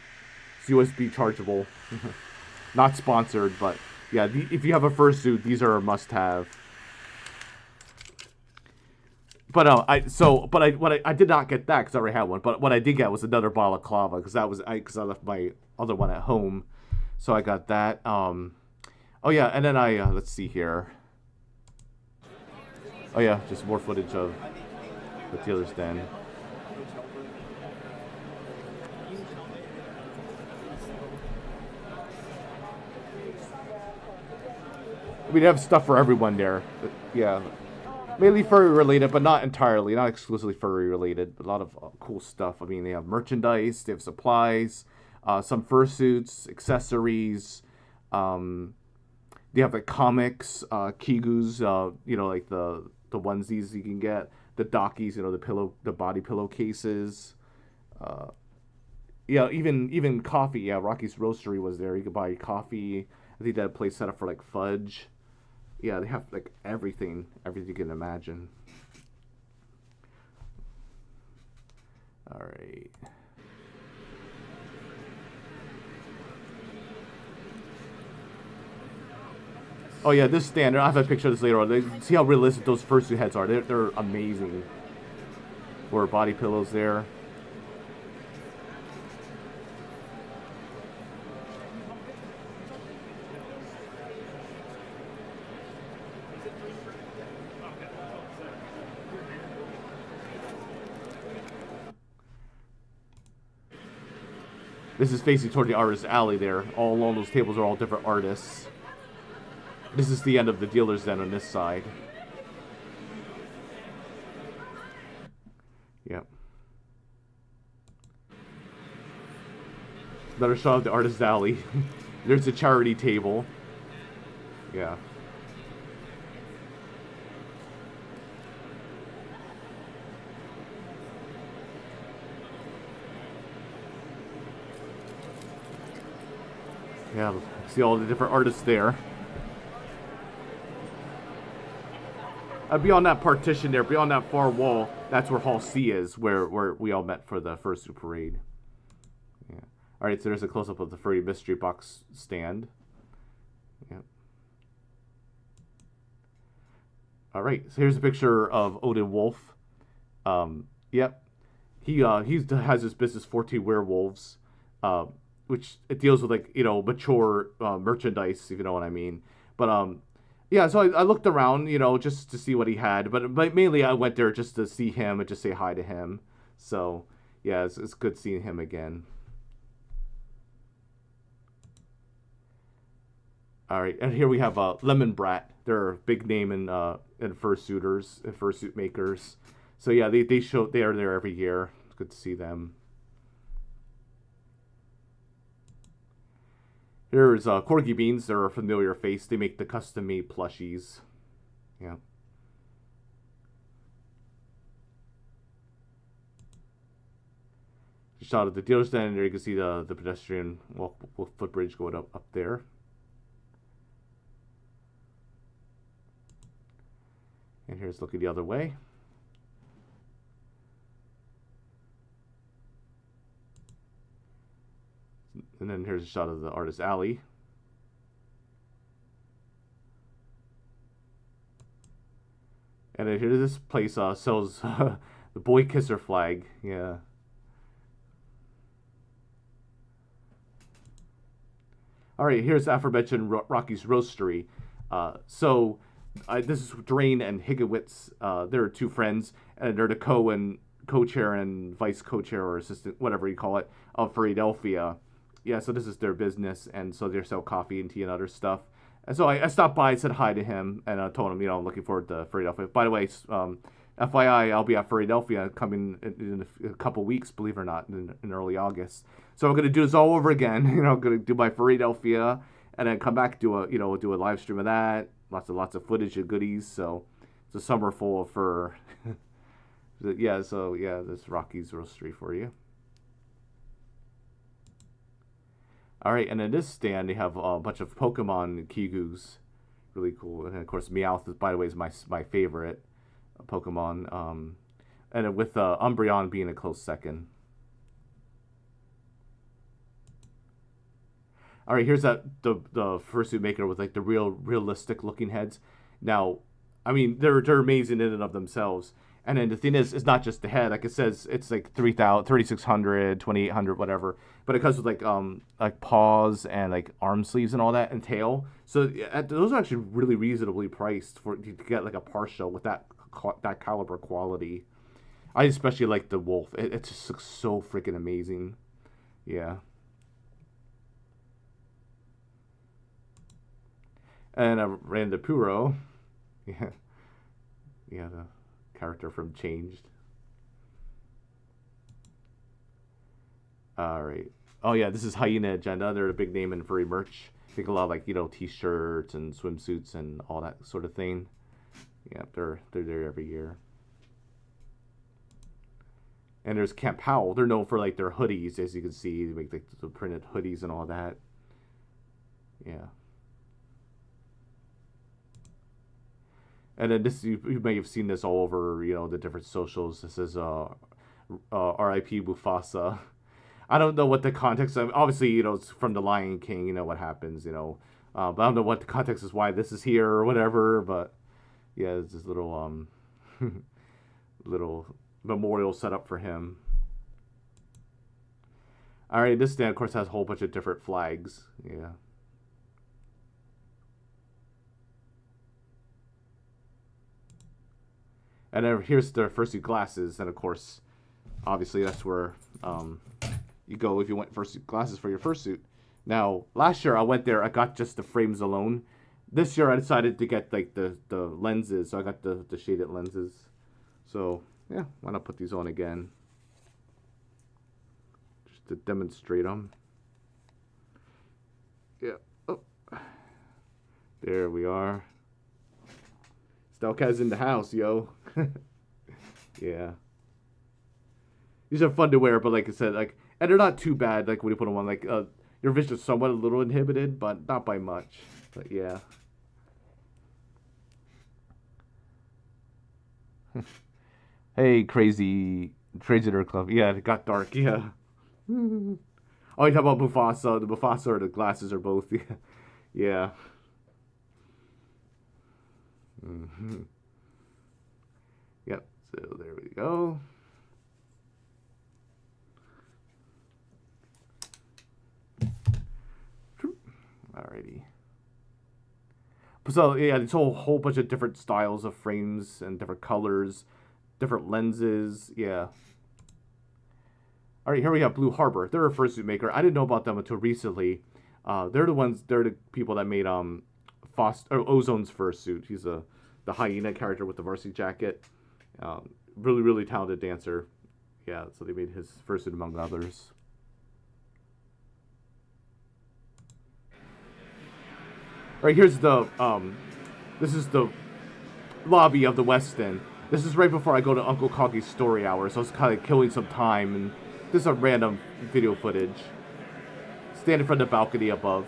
It's USB chargeable. Not sponsored, but yeah, if you have a fursuit, these are a must-have. But I did not get that because I already had one. But what I did get was another balaclava because I left my other one at home, so I got that. Oh yeah, and then let's see here. Oh yeah, just more footage of the dealer's den. We have stuff for everyone there. But, yeah. Mainly furry related, but not entirely. Not exclusively furry related. A lot of cool stuff. I mean, they have merchandise. They have supplies. Some fursuits, accessories. They have like comics, kigus, like the onesies you can get, the dockies, the body pillowcases. Even coffee. Yeah, Rocky's Roastery was there. You could buy coffee. I think they had a place set up for like fudge. Yeah, they have like everything you can imagine. All right. Oh yeah, this stand. I have a picture of this later on. See how realistic those fursuit heads are. They're amazing. Or body pillows there. This is facing toward the artist alley there. All along those tables are all different artists. This is the end of the dealer's den on this side. Yep. Another shot of the artist alley. There's a charity table. Yeah. Yeah, see all the different artists there. Beyond that partition there, beyond that far wall, that's where Hall C is, where we all met for the fursuit parade. Yeah. All right, so there's a close-up of the Furry Mystery Box stand. Yep. All right, so here's a picture of Odin Wolf. Yep. He has his business 14 Werewolves. Which it deals with like mature merchandise, if you know what I mean. But yeah, so I looked around, just to see what he had. But mainly I went there just to see him and just say hi to him. So yeah, it's good seeing him again. All right, and here we have Lemon Brat. They're a big name in fursuiters and fursuit makers. So yeah, they are there every year. It's good to see them. Here's Corgi Beans. They're a familiar face. They make the custom-made plushies. Yeah. Shot of the dealer's stand there. You can see the pedestrian footbridge going up there. And here's looking the other way. And then here's a shot of the artist alley. And then here this place sells the boy kisser flag. Yeah. All right, here's aforementioned Rocky's Roastery. This is Drain and Higowitz. They're two friends, and they're the co-chair and vice co-chair or assistant, whatever you call it, of Philadelphia. Yeah, so this is their business, and so they sell coffee and tea and other stuff. And so I stopped by, said hi to him, and I told him, I'm looking forward to Philadelphia. By the way, FYI, I'll be at Philadelphia coming in a couple weeks, believe it or not, in early August. So I'm going to do this all over again. I'm going to do my Philadelphia, and then come back, do a live stream of that. Lots of footage and goodies. So it's a summer full of fur. Yeah, there's Rocky's Roastery for you. All right, and in this stand, they have a bunch of Pokemon Kigus. Really cool. And, of course, Meowth, by the way, is my favorite Pokemon. And with Umbreon being a close second. All right, here's the fursuit maker with, like, the realistic looking heads. Now, I mean, they're amazing in and of themselves. And then the thing is, it's not just the head. Like it says, it's like 3,600, 2,800, whatever. But it comes with like paws and like arm sleeves and all that, and tail. So those are actually really reasonably priced to get like a partial with that caliber quality. I especially like the wolf. It just looks so freaking amazing. Yeah. And I ran into Puro. Yeah. Yeah, the character from Changed. Alright. Oh yeah, this is Hyena Agenda. They're a big name in furry merch. Make a lot of, like, you know, t-shirts and swimsuits and all that sort of thing. Yeah, they're there every year. And there's Camp Howell. They're known for, like, their hoodies, as you can see. They make, like, the printed hoodies and all that. Yeah. And then this, you may have seen this all over, you know, the different socials. This is R.I.P. Mufasa. I don't know what the context of. Obviously, you know, it's from The Lion King. You know what happens. You know, but I don't know what the context is, why this is here or whatever. But yeah, it's this little little memorial set up for him. All right, this stand, of course, has a whole bunch of different flags. Yeah. And then here's the fursuit glasses, and of course, obviously that's where you go if you want fursuit glasses for your fursuit. Now, last year I went there, I got just the frames alone. This year I decided to get, like, the lenses, so I got the shaded lenses. So yeah, why not put these on again, just to demonstrate them. Yeah. Oh, there we are. Stalkaz in the house, yo. Yeah. These are fun to wear, but like I said, like, and they're not too bad, like, when you put them on, like, your vision is somewhat a little inhibited, but not by much. But yeah. Hey, crazy nerd club. Yeah, it got dark, yeah. Oh, you talk about Mufasa. The Mufasa or the glasses are both, yeah. Yeah. Mm-hmm. Yep, so there we go. Alrighty. So yeah, it's a whole bunch of different styles of frames and different colors, different lenses. Yeah. All right, here we have Blue Harbor. They're a fursuit maker. I didn't know about them until recently. They're the people that made Ozone's fursuit. He's the hyena character with the varsity jacket. Really, really talented dancer. Yeah, so they made his fursuit among others. Right, here's the this is the lobby of the Weston. This is right before I go to Uncle Coggy's story hour, so I was kind of killing some time, and this is a random video footage. Stand in front of the balcony above.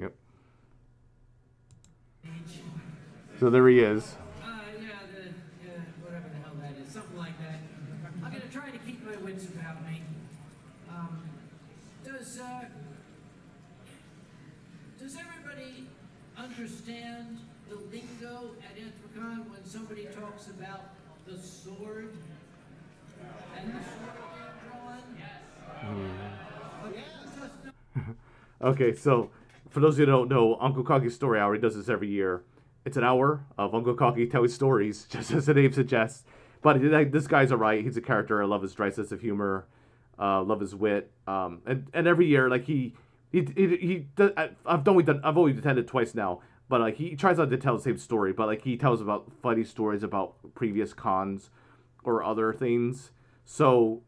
Yep. So there he is. Whatever the hell that is, something like that. I'm gonna try to keep my wits about me. Does everybody understand the lingo at Anthrocon when somebody talks about the sword and the sword being drawn? Okay, Okay, so for those of you who don't know, Uncle Coggy's Story Hour, he does this every year. It's an hour of Uncle Coggy telling stories, just as the name suggests. But this guy's alright. He's a character. I love his dry sense of humor. Love his wit. And every year, like, he does, I've only attended twice now, but like he tries not to tell the same story, but like he tells about funny stories about previous cons or other things. So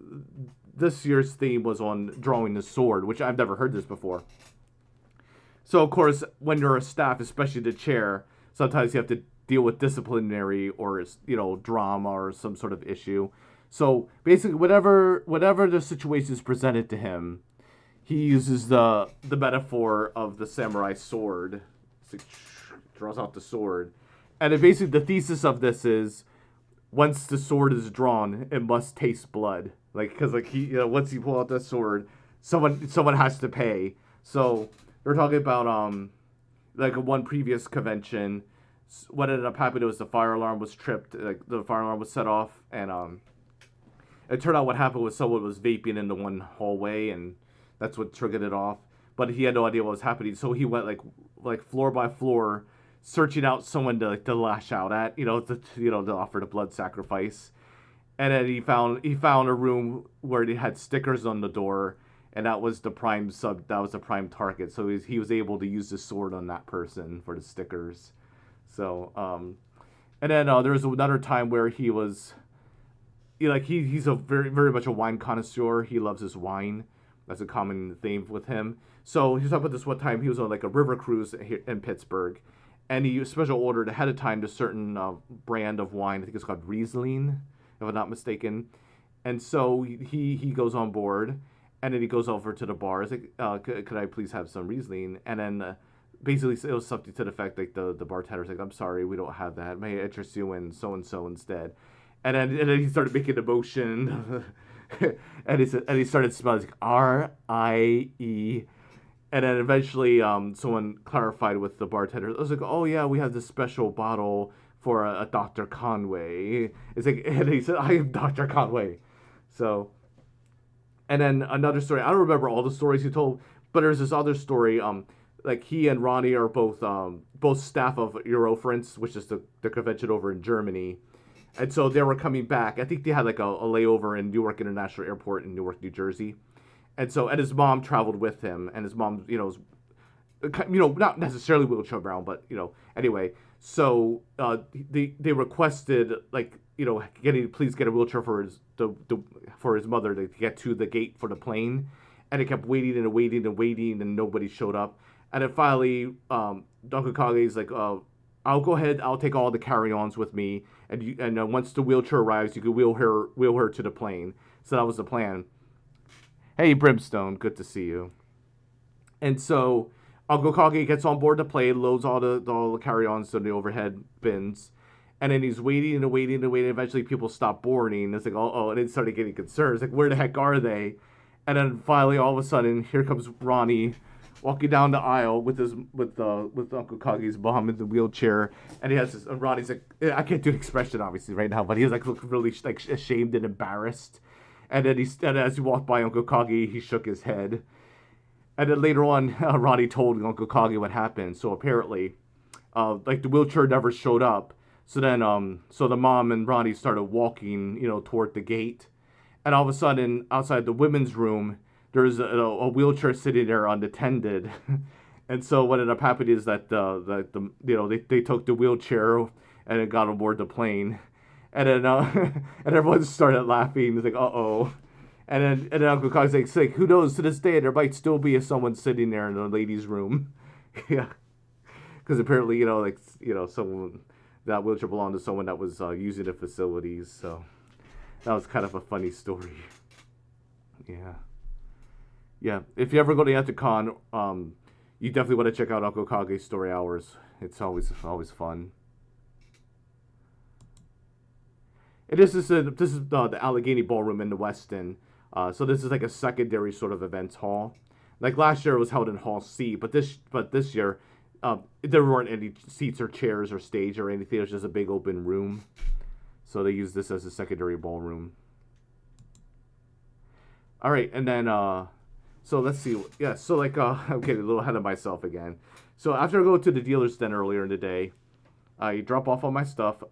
this year's theme was on drawing the sword, which I've never heard this before. So of course, when you're a staff, especially the chair, sometimes you have to deal with disciplinary or, you know, drama or some sort of issue. So basically, whatever the situation is presented to him, he uses the metaphor of the samurai sword. So he draws out the sword, and then basically the thesis of this is, once the sword is drawn, it must taste blood. Like, because like he, you know, once you pull out the sword, someone has to pay. So we're talking about like one previous convention. What ended up happening was the fire alarm was tripped. Like the fire alarm was set off, and it turned out what happened was someone was vaping in the one hallway, and that's what triggered it off. But he had no idea what was happening, so he went like floor by floor, searching out someone to lash out at, to offer the blood sacrifice. And then he found a room where they had stickers on the door, and that was the prime target. So he was able to use the sword on that person for the stickers. So and then there was another time where he was, he's a very very much a wine connoisseur. He loves his wine. That's a common theme with him. So he was talking about this one time. He was on like a river cruise here in Pittsburgh, and he special ordered ahead of time to a certain brand of wine. I think it's called Riesling, if I'm not mistaken. And so he goes on board, and then he goes over to the bar. He's like, could I please have some Riesling? And then basically it was something to the effect like the bartender's like, I'm sorry, we don't have that. May I interest you in so and so instead? And then he started making the motion, and he started smelling like RIE. And then eventually someone clarified with the bartender. I was like, oh yeah, we have this special bottle for a Dr. Conway. It's like, and he said, I am Dr. Conway. So, and then another story. I don't remember all the stories he told, but there's this other story. Like he and Ronnie are both staff of Eurofrance, which is the convention over in Germany. And so they were coming back. I think they had like a layover in Newark International Airport in Newark, New Jersey. And his mom traveled with him, and his mom, not necessarily wheelchair bound, but anyway. So they requested please get a wheelchair for his mother to get to the gate for the plane, and it kept waiting and waiting and waiting, and nobody showed up. And then finally, Unco Kage's like, I'll go ahead, I'll take all the carry-ons with me, and once the wheelchair arrives, you can wheel her to the plane. So that was the plan. Hey, Brimstone, good to see you. And so Unco Kage gets on board the plane, loads all the carry-ons in the overhead bins, and then he's waiting and waiting and waiting. Eventually, people stop boarding. It's like, and it started getting concerned. It's like, where the heck are they? And then finally, all of a sudden, here comes Ronnie walking down the aisle with Unco Kage's mom in the wheelchair, and he has this. And Ronnie's like, I can't do an expression obviously right now, but he was like looking really like ashamed and embarrassed. And then as he walked by Unco Kage, he shook his head. And then later on, Ronnie told Unco Kage what happened. So apparently, the wheelchair never showed up. So then, so the mom and Ronnie started walking, toward the gate. And all of a sudden, outside the women's room, there's a wheelchair sitting there unattended. And so what ended up happening is that they took the wheelchair and it got on board the plane. And then and everyone started laughing. It's like, uh-oh. And then Uncle Kage's like, who knows, to this day, there might still be someone sitting there in the ladies' room. Yeah. Because apparently, someone, that wheelchair belonged to someone that was using the facilities. So that was kind of a funny story. Yeah. Yeah. If you ever go to Anthrocon, you definitely want to check out Unco Kage's story hours. It's always fun. This is the Allegheny Ballroom in the Weston. So this is like a secondary sort of events hall. Like last year it was held in Hall C, but this year there weren't any seats or chairs or stage or anything. It was just a big open room. So they used this as a secondary ballroom. All right, and then so let's see. Yeah, so like I'm getting a little ahead of myself again. So after I go to the dealer's den earlier in the day, I drop off all my stuff.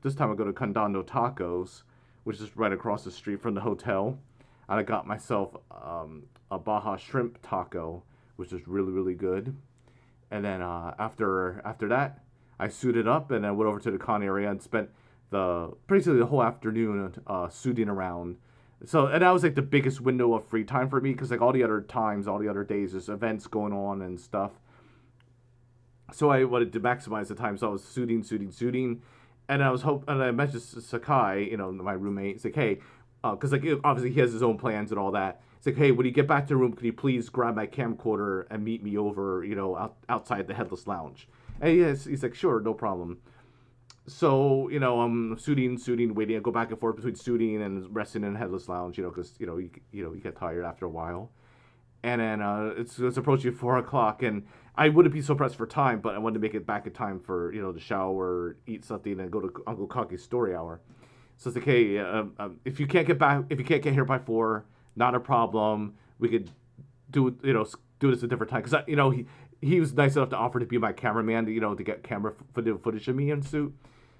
This time I go to Condado Tacos, which is right across the street from the hotel. And I got myself a Baja shrimp taco, which is really, really good. And then after that, I suited up and I went over to the con area and spent basically the whole afternoon suiting around. So, and that was like the biggest window of free time for me, because like all the other days, there's events going on and stuff. So I wanted to maximize the time, so I was suiting, and and I messaged Sakai, my roommate. It's like, hey, because like obviously he has his own plans and all that. It's like, hey, when you get back to the room, can you please grab my camcorder and meet me over, outside the Headless Lounge? And he's like, sure, no problem. So I'm suiting, waiting. I go back and forth between suiting and resting in the Headless Lounge, because you get tired after a while. And then it's approaching 4 o'clock, and I wouldn't be so pressed for time, but I wanted to make it back in time for, to shower, eat something, and go to Unco Kage's story hour. So it's like, hey, if you can't get here by 4, not a problem. We could do do this a different time because he was nice enough to offer to be my cameraman to get camera footage of me in suit.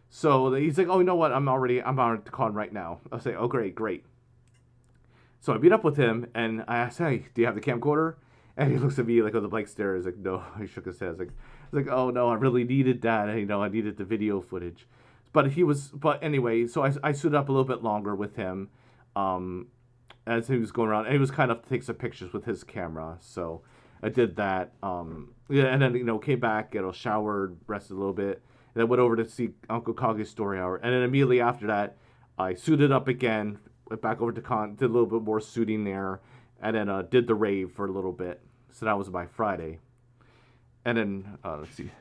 So he's like, oh, you know what? I'm on the con right now. I'll say, oh, great. So I meet up with him and I asked, hey, do you have the camcorder? And he looks at me like with a blank stare. He's like, no. He shook his head. I was like, oh no, I really needed that. I needed the video footage. But anyway, so I stood up a little bit longer with him, as he was going around. And he was kind of take some pictures with his camera. So I did that. Yeah, and then came back, showered, rested a little bit, and then went over to see Uncle Kage's story hour. And then immediately after that, I suited up again, went back over to con, did a little bit more suiting there, and then did the rave for a little bit. So that was my Friday. And then let's see.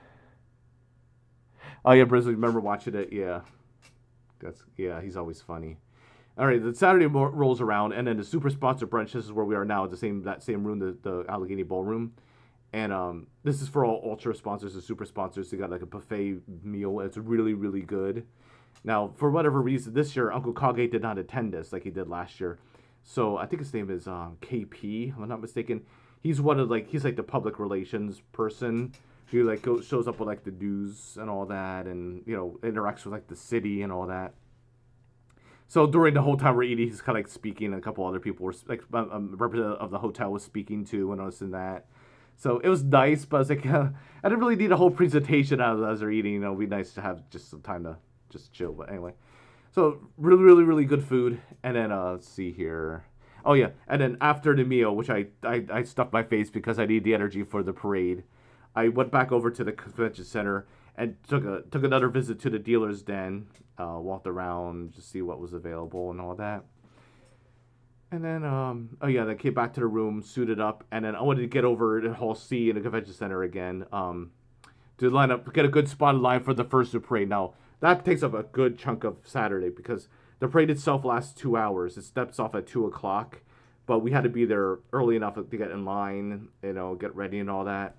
Oh yeah, Brizzly, remember watching it? Yeah, he's always funny. All right, the Saturday rolls around, and then the super sponsor brunch. This is where we are now, at that same room, the Allegheny Ballroom, and this is for all ultra sponsors and super sponsors. They got like a buffet meal. It's really, really good. Now, for whatever reason, this year Uncle Kage did not attend this like he did last year. So I think his name is KP, if I'm not mistaken. He's he's like the public relations person who like shows up with like the news and all that, and interacts with like the city and all that. So during the whole time we're eating, he's kind of like speaking, and a couple other people were like a representative of the hotel was speaking too, and this and that. So it was nice, but I was like, I didn't really need a whole presentation as they're eating. It'd be nice to have just some time to just chill. But anyway, so really, really, really good food. And then let's see here. Oh yeah, and then after the meal, which I stuffed my face because I need the energy for the parade, I went back over to the convention center and took another visit to the dealer's den. Walked around to see what was available and all that. And then then came back to the room, suited up, and then I wanted to get over to Hall C in the convention center again. To line up, get a good spot in line for the fursuit parade. Now that takes up a good chunk of Saturday because the parade itself lasts 2 hours. It steps off at 2:00, but we had to be there early enough to get in line, get ready and all that.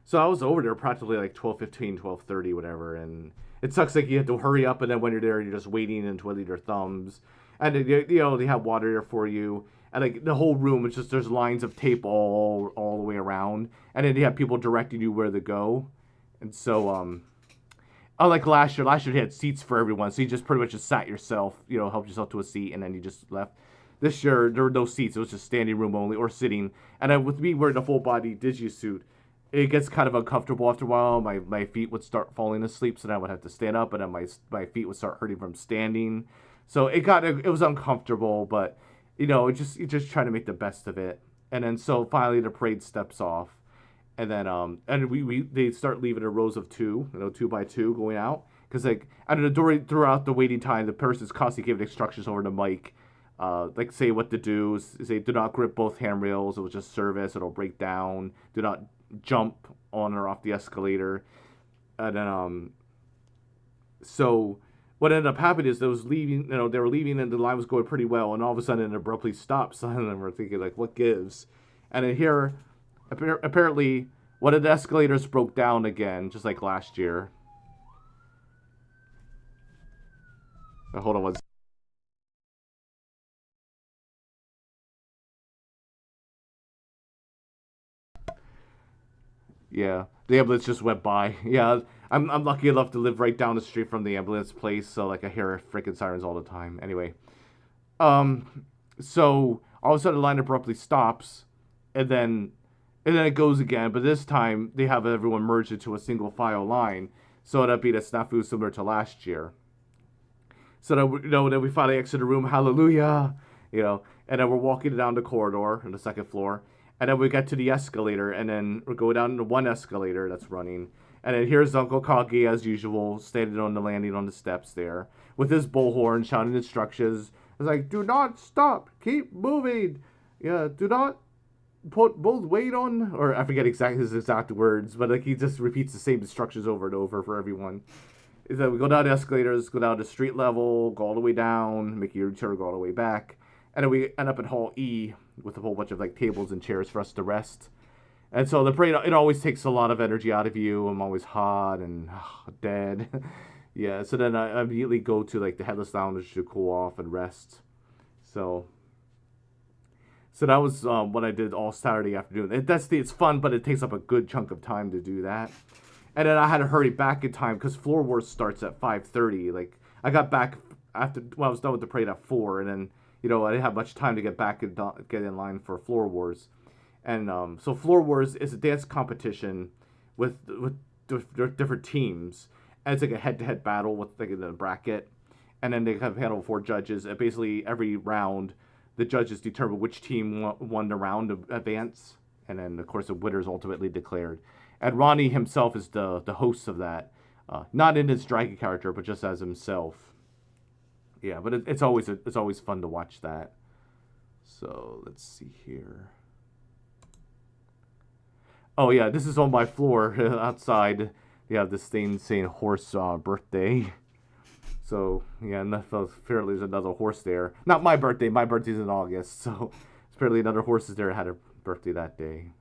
So I was over there practically like 12:15, 12:30, whatever, and it sucks like you have to hurry up, and then when you're there, you're just waiting and twiddling your thumbs. And they have water there for you, and like the whole room, it's just there's lines of tape all the way around, and then you have people directing you where to go. And so unlike last year they had seats for everyone, so you just pretty much just sat yourself, helped yourself to a seat, and then you just left. This year there were no seats; it was just standing room only or sitting. And then with me wearing a full body digi suit, it gets kind of uncomfortable after a while. My feet would start falling asleep, so then I would have to stand up, and then my feet would start hurting from standing. So it was uncomfortable, but you just trying to make the best of it. And then so finally the parade steps off, and then they start leaving in rows of 2, 2 by 2 going out, because like throughout the waiting time, the person's constantly giving instructions over the mic, like say what to do. Say do not grip both handrails. It was just service. It'll break down. Do not jump on or off the escalator. And then so what ended up happening is they were leaving and the line was going pretty well, and all of a sudden it abruptly stopped. So then we're thinking like, what gives? And then here apparently one of the escalators broke down again, just like last year. Hold on one second. Yeah, the ambulance just went by. Yeah, I'm lucky enough to live right down the street from the ambulance place, so like I hear freaking sirens all the time. Anyway, so all of a sudden the line abruptly stops, and then it goes again. But this time they have everyone merged into a single file line, so that'd be the snafu similar to last year. So then we finally exit the room. Hallelujah, and then we're walking down the corridor on the second floor. And then we get to the escalator, and then we go down to one escalator that's running. And then here's Uncle Kage, as usual, standing on the landing on the steps there, with his bullhorn, shouting instructions. It's like, do not stop, keep moving. Yeah, do not put both weight on, or I forget his exact words, but like he just repeats the same instructions over and over for everyone. Is that we go down the escalators, go down to street level, go all the way down, make your turn, go all the way back. And then we end up in Hall E with a whole bunch of like tables and chairs for us to rest. And so the parade, it always takes a lot of energy out of you. I'm always hot and dead. Yeah, so then I immediately go to like the Headless Lounge to cool off and rest. So that was what I did all Saturday afternoon. It's fun, but it takes up a good chunk of time to do that. And then I had to hurry back in time because Floor Wars starts at 5:30. Like I got back after I was done with the parade at 4, and then I didn't have much time to get back and get in line for Floor Wars. And so Floor Wars is a dance competition with different teams, and it's like a head-to-head battle with like in the bracket, and then they have a panel of 4 judges, and basically every round the judges determine which team won the round of advance, and then of course the winner is ultimately declared. And Ronnie himself is the host of that, not in his dragon character, but just as himself. Yeah, but it's always fun to watch that. So let's see here. Oh yeah, this is on my floor outside. Yeah, this thing saying horse birthday. So yeah, and apparently there's another horse there. Not my birthday. My birthday's in August, so apparently another horse is there had a birthday that day.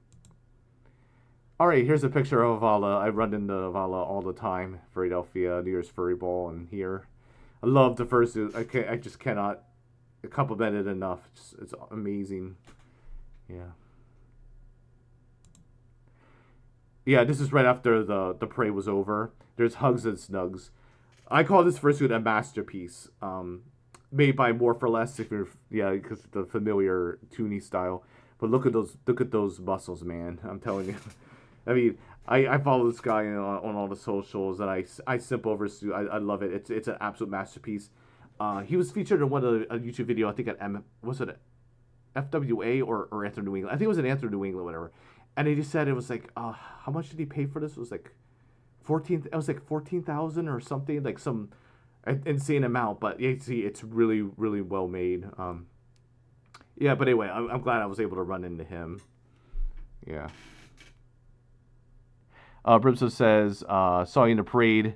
All right, here's a picture of Vala. I run into Vala all the time. Philadelphia, New Year's Furry Ball, and here. I love the fursuit. I just cannot compliment it enough. It's amazing. Yeah. Yeah, this is right after the parade was over. There's hugs and snugs. I call this fursuit a masterpiece. Made by More for Less, if you're because the familiar Toonie style. But look at those muscles, man. I'm telling you. I mean, I follow this guy on all the socials, and I simp over his suit. I love it. It's an absolute masterpiece. He was featured in a YouTube video. I think at was it FWA or Anthrocon New England? I think it was an Anthrocon New England, whatever. And he just said it was like, how much did he pay for this? It was like 14,000 or something, like some insane amount. But you see, it's really, really well made. Yeah, but anyway, I'm glad I was able to run into him. Yeah. Brimso says, saw you in the parade.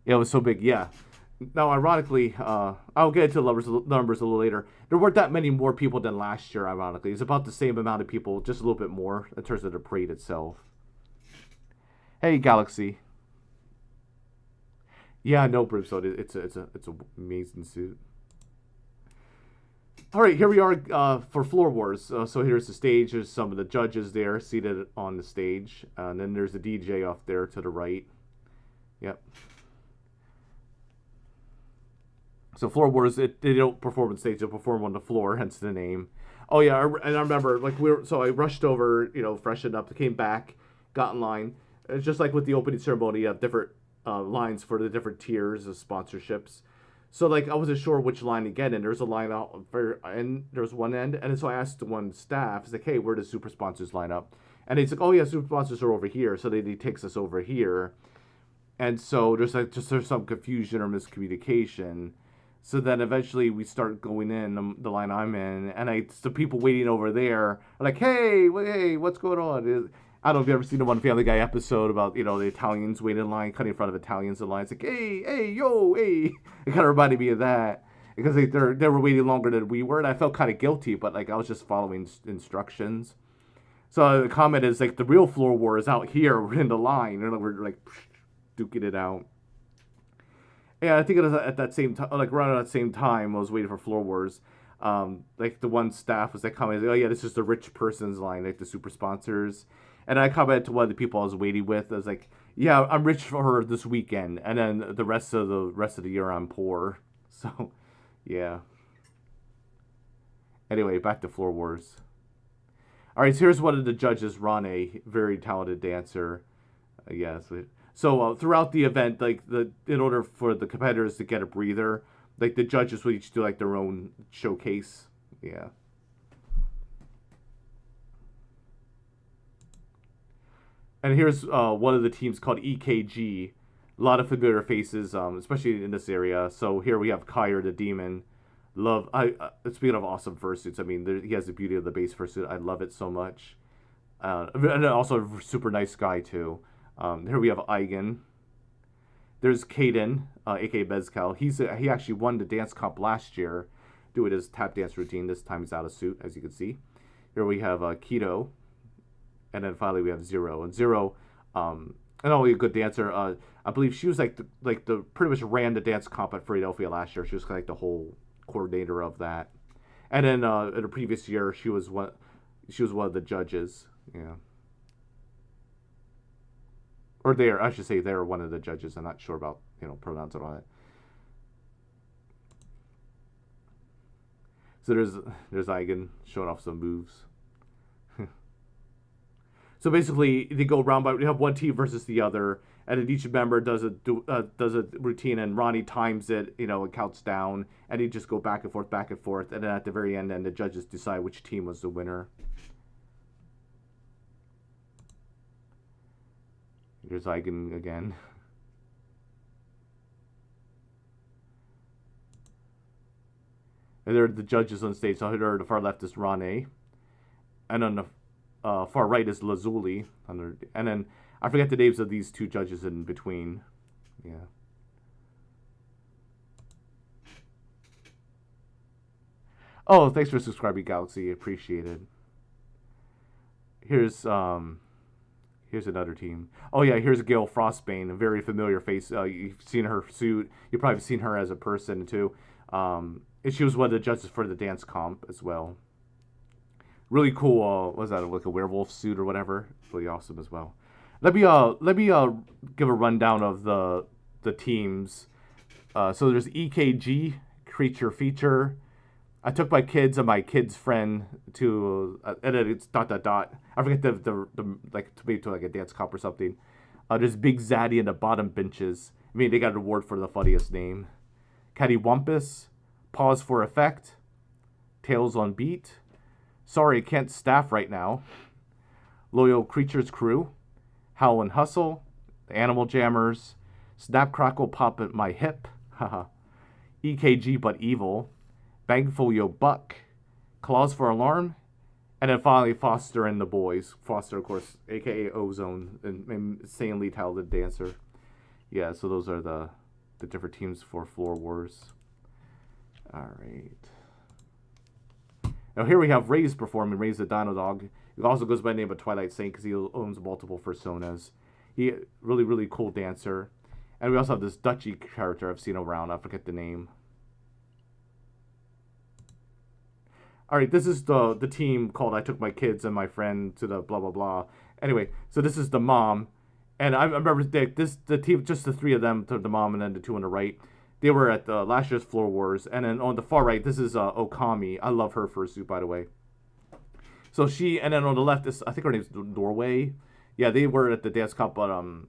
It was so big. Yeah. Now, ironically, I'll get into the numbers a little later. There weren't that many more people than last year, ironically. It's about the same amount of people, just a little bit more in terms of the parade itself. Hey, Galaxy. Yeah, no, Brimstone. It's an amazing suit. All right, here we are for Floor Wars. So here's the stage. There's some of the judges there seated on the stage. And then there's the DJ off there to the right. Yep. So Floor Wars, they don't perform on stage; they perform on the floor, hence the name. Oh yeah, and I remember like I rushed over, freshened up, came back, got in line. It's just like with the opening ceremony, you have different lines for the different tiers of sponsorships. So like I wasn't sure which line to get in. There's a line out for, and there's one end, and so I asked one staff, it's like, hey, where does super sponsors line up? And he's like, oh yeah, super sponsors are over here. So he takes us over here, and so there's some confusion or miscommunication. So then eventually we start going in the line I'm in, and the people waiting over there are like, hey, what's going on? I don't know if you've ever seen the one Family Guy episode about, the Italians waiting in line, cutting in front of Italians in line. It's like, hey, yo, hey. It kind of reminded me of that because they were waiting longer than we were, and I felt kind of guilty, but like I was just following instructions. So the comment is like the real Floor War is out here. We're in the line, and we're like duking it out. Yeah, I think it was at that same time, like around that same time, I was waiting for Floor Wars. Like the one staff was like commenting, oh yeah, this is the rich person's line, like the super sponsors. And I commented to one of the people I was waiting with. I was like, yeah, I'm rich for her this weekend, and then the rest of the year I'm poor. So, yeah. Anyway, back to Floor Wars. All right, so here's one of the judges, Ronnie, very talented dancer. Yes. So throughout the event, like in order for the competitors to get a breather, like the judges would each do like their own showcase. Yeah. And here's one of the teams called EKG. A lot of familiar faces, especially in this area. So here we have Kyre the Demon. Speaking of awesome fursuits, I mean, he has the beauty of the base fursuit. I love it so much. And also a super nice guy, too. Here we have Eigen. There's Caden, aka Mezcal. He actually won the dance comp last year, doing his tap dance routine. This time he's out of suit, as you can see. Here we have Keto. And then finally we have Zero. And Zero and only a good dancer. I believe she was like the pretty much ran the dance comp at Philadelphia last year. She was like the whole coordinator of that. And then in the previous year, she was one of the judges. Yeah. Or I should say they're one of the judges. I'm not sure about, pronouns and all that. So there's Eigen showing off some moves. So basically, they go round by. We have one team versus the other, and then each member does a routine, and Ronnie times it. It counts down, and he just go back and forth, and then at the very end, then the judges decide which team was the winner. Here's Eigen again. And there are the judges on stage. So here, the far left is Ronnie, and on the far right is Lazuli, and then I forget the names of these two judges in between. Yeah. Oh, thanks for subscribing, Galaxy. Appreciate it. Here's another team. Oh yeah, here's Gail Frostbane, a very familiar face. You've seen her suit. You've probably seen her as a person too. And she was one of the judges for the dance comp as well. Really cool. What was that, like a werewolf suit or whatever? Really awesome as well. Let me give a rundown of the teams. So there's EKG, creature feature. I took my kids and my kid's friend to and then it's ... I forget the like to be to like a dance comp or something. There's Big Zaddy in the bottom benches. I mean, they got an award for the funniest name. Cattywampus, Pause for Effect, Tails on Beat. Sorry, can't staff right now. Loyal Creatures Crew, Howl and Hustle, the Animal Jammers, Snap Crackle Pop at My Hip, haha. EKG but Evil, Bangful Yo Buck, Claws for Alarm, and then finally Foster and the Boys. Foster, of course, aka Ozone, and insanely talented dancer. Yeah, so those are the different teams for Floor Wars. Alright. Now here we have Ray's performing. Ray's the Dino Dog. He also goes by the name of Twilight Saint because he owns multiple fursonas. He really, really cool dancer. And we also have this Dutchy character I've seen around. I forget the name. Alright, this is the team called I Took My Kids and My Friend to the blah blah blah. Anyway, so this is the mom. And I remember the team, just the three of them, the mom and then the two on the right. They were at the last year's Floor Wars. And then on the far right, this is Okami. I love her fursuit, by the way. So she, and then on the left is, I think her name's Norway. Yeah, they were at the dance comp, but I'm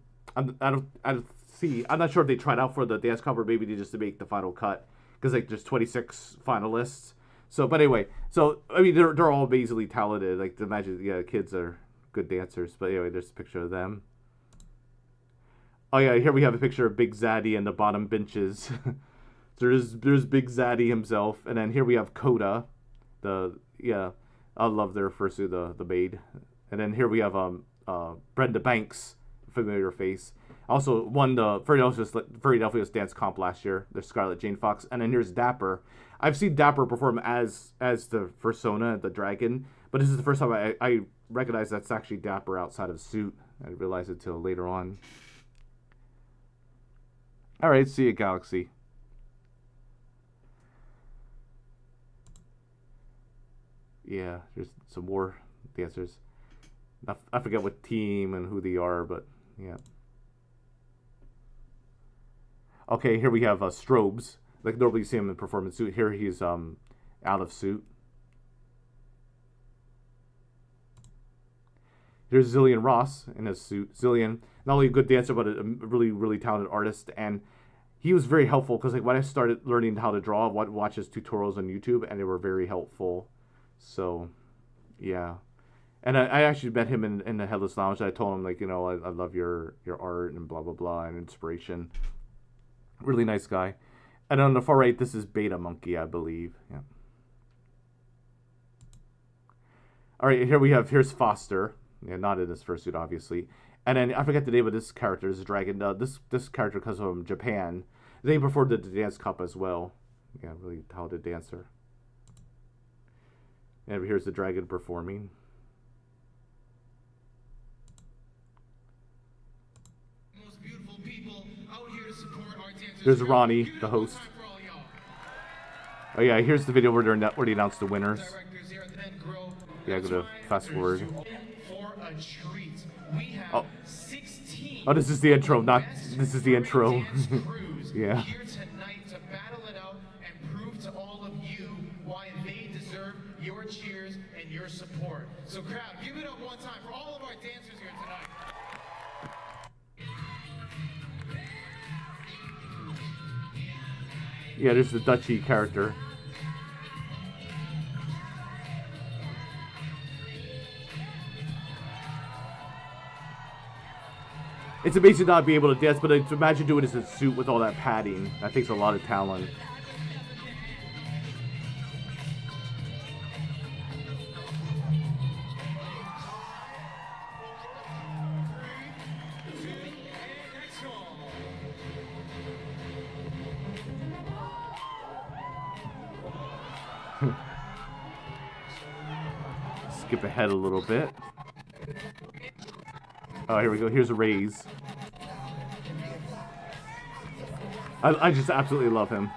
not sure if they tried out for the dance comp or maybe they just to make the final cut. Because like there's 26 finalists. So, but anyway, so I mean they're all amazingly talented. Like imagine, yeah, kids are good dancers. But anyway, there's a picture of them. Oh yeah, here we have a picture of Big Zaddy in the bottom benches. So there's Big Zaddy himself, and then here we have Coda, I love their fursuit, the maid, and then here we have Brenda Banks, familiar face. Also won the Philadelphia's dance comp last year. There's Scarlett Jane Fox, and then here's Dapper. I've seen Dapper perform as the fursona, the dragon, but this is the first time I recognize that's actually Dapper outside of suit. I didn't realize it till later on. All right, see you, Galaxy. Yeah, there's some more dancers. I forget what team and who they are, but yeah. Okay, here we have Strobes. Like normally you see him in performance suit. Here he's out of suit. Here's Zillion Ross in his suit. Zillion, not only a good dancer, but a really, really talented artist. And he was very helpful because like when I started learning how to draw, I watched his tutorials on YouTube, and they were very helpful. So, yeah. And I actually met him in the Headless Lounge. I told him, like, I love your art and blah, blah, blah, and inspiration. Really nice guy. And on the far right, this is Beta Monkey, I believe. Yeah. All right, here's Foster. Yeah, not in his fursuit, obviously. And then I forget the name of this character. This dragon. This character comes from Japan. They performed at the dance cup as well. Yeah, really talented dancer. And here's the dragon performing. There's Ronnie, the host. Oh yeah, here's the video where they announced the winners. Yeah, go to fast forward. Oh. Oh, this is the intro, not this is the intro. Yeah. Here tonight to battle it out and prove to all of you why they deserve your cheers and your support. So crowd, give it up one time for all of our dancers here tonight. Yeah, there's the Dutchy character. It's amazing not being able to dance, but imagine doing this in a suit with all that padding. That takes a lot of talent. Skip ahead a little bit. Oh, here we go. Here's a raise. I just absolutely love him.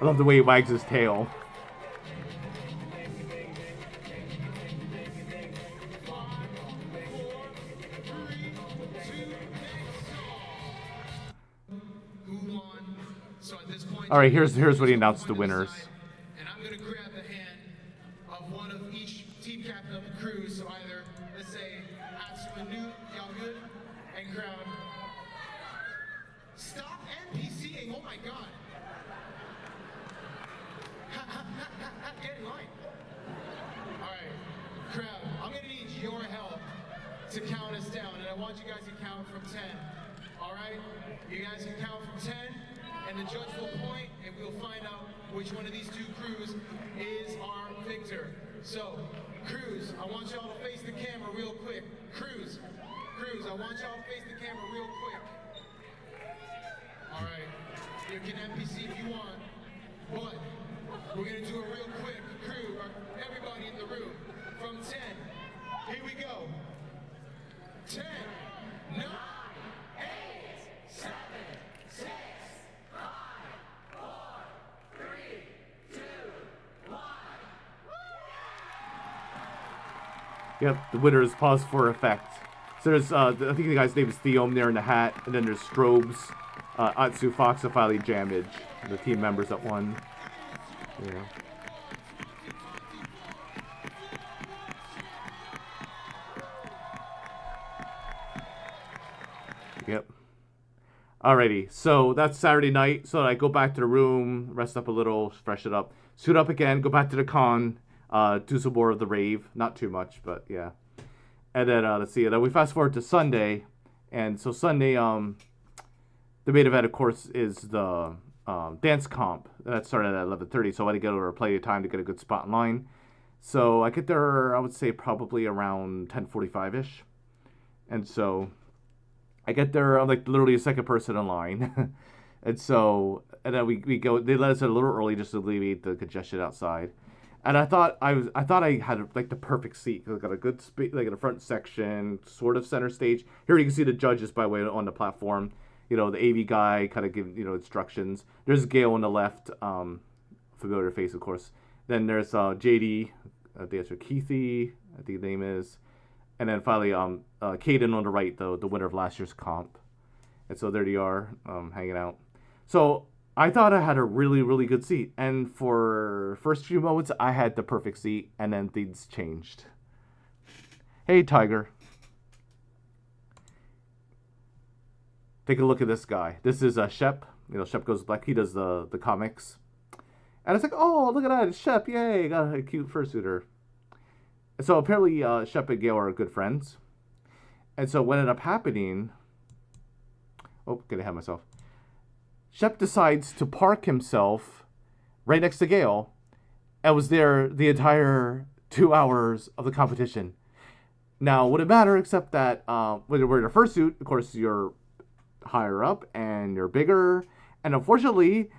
I love the way he wags his tail. All right, here's what he announced the winners. And I'm going to grab the hand of one of each team captain of the cruise. So either, let's say, Atsu and Newt, y'all good? And crowd. Stop NPCing, oh my god. Get in line. All right, crowd, I'm going to need your help to count us down. And I want you guys to count from 10. All right? You guys can count from 10. And the judge will point, and we'll find out which one of these two crews is our victor. So, crews, I want y'all to face the camera real quick. Crews, I want y'all to face the camera real quick. All right, you can NPC if you want, but we're gonna do it real quick. Crew, everybody in the room, from 10. Here we go. 10, 9, 8, 7, 6. Yep, the winner is paused for effect. So there's, I think the guy's name is Theom there in the hat, and then there's Strobes, Atsu, Fox, and finally Jamage, the team members that won. Yeah. Yep. Alrighty, so that's Saturday night. So I go back to the room, rest up a little, freshen up, suit up again, go back to the con. Do some more of the rave, not too much, but yeah. And then let's see. Then we fast forward to Sunday, and so Sunday, the main event, of course, is the dance comp. That started at 11:30, so I had to get over plenty of time to get a good spot in line. So I get there, I would say probably around 10:45ish, and so I get there. I'm like literally a second person in line, and then we go. They let us in a little early just to alleviate the congestion outside. And I thought I had like the perfect seat. I got a good like in the front section, sort of center stage. Here you can see the judges by way on the platform. You know, the AV guy kind of giving instructions. There's Gail on the left, familiar face of course. Then there's JD, dancer Keithy, I think the name is, and then finally Caden on the right, the winner of last year's comp. And so there they are, hanging out. So I thought I had a really, really good seat. And for first few moments, I had the perfect seat. And then things changed. Hey, Tiger. Take a look at this guy. This is Shep. Shep Goes Black. He does the comics. And it's like, oh, look at that. It's Shep. Yay. Got a cute fursuiter. And so apparently Shep and Gail are good friends. And so what ended up happening... Oh, get ahead of myself. Shep decides to park himself right next to Gail and was there the entire 2 hours of the competition. Now, would it matter except that when you're wearing a fursuit, of course, you're higher up and you're bigger. And unfortunately,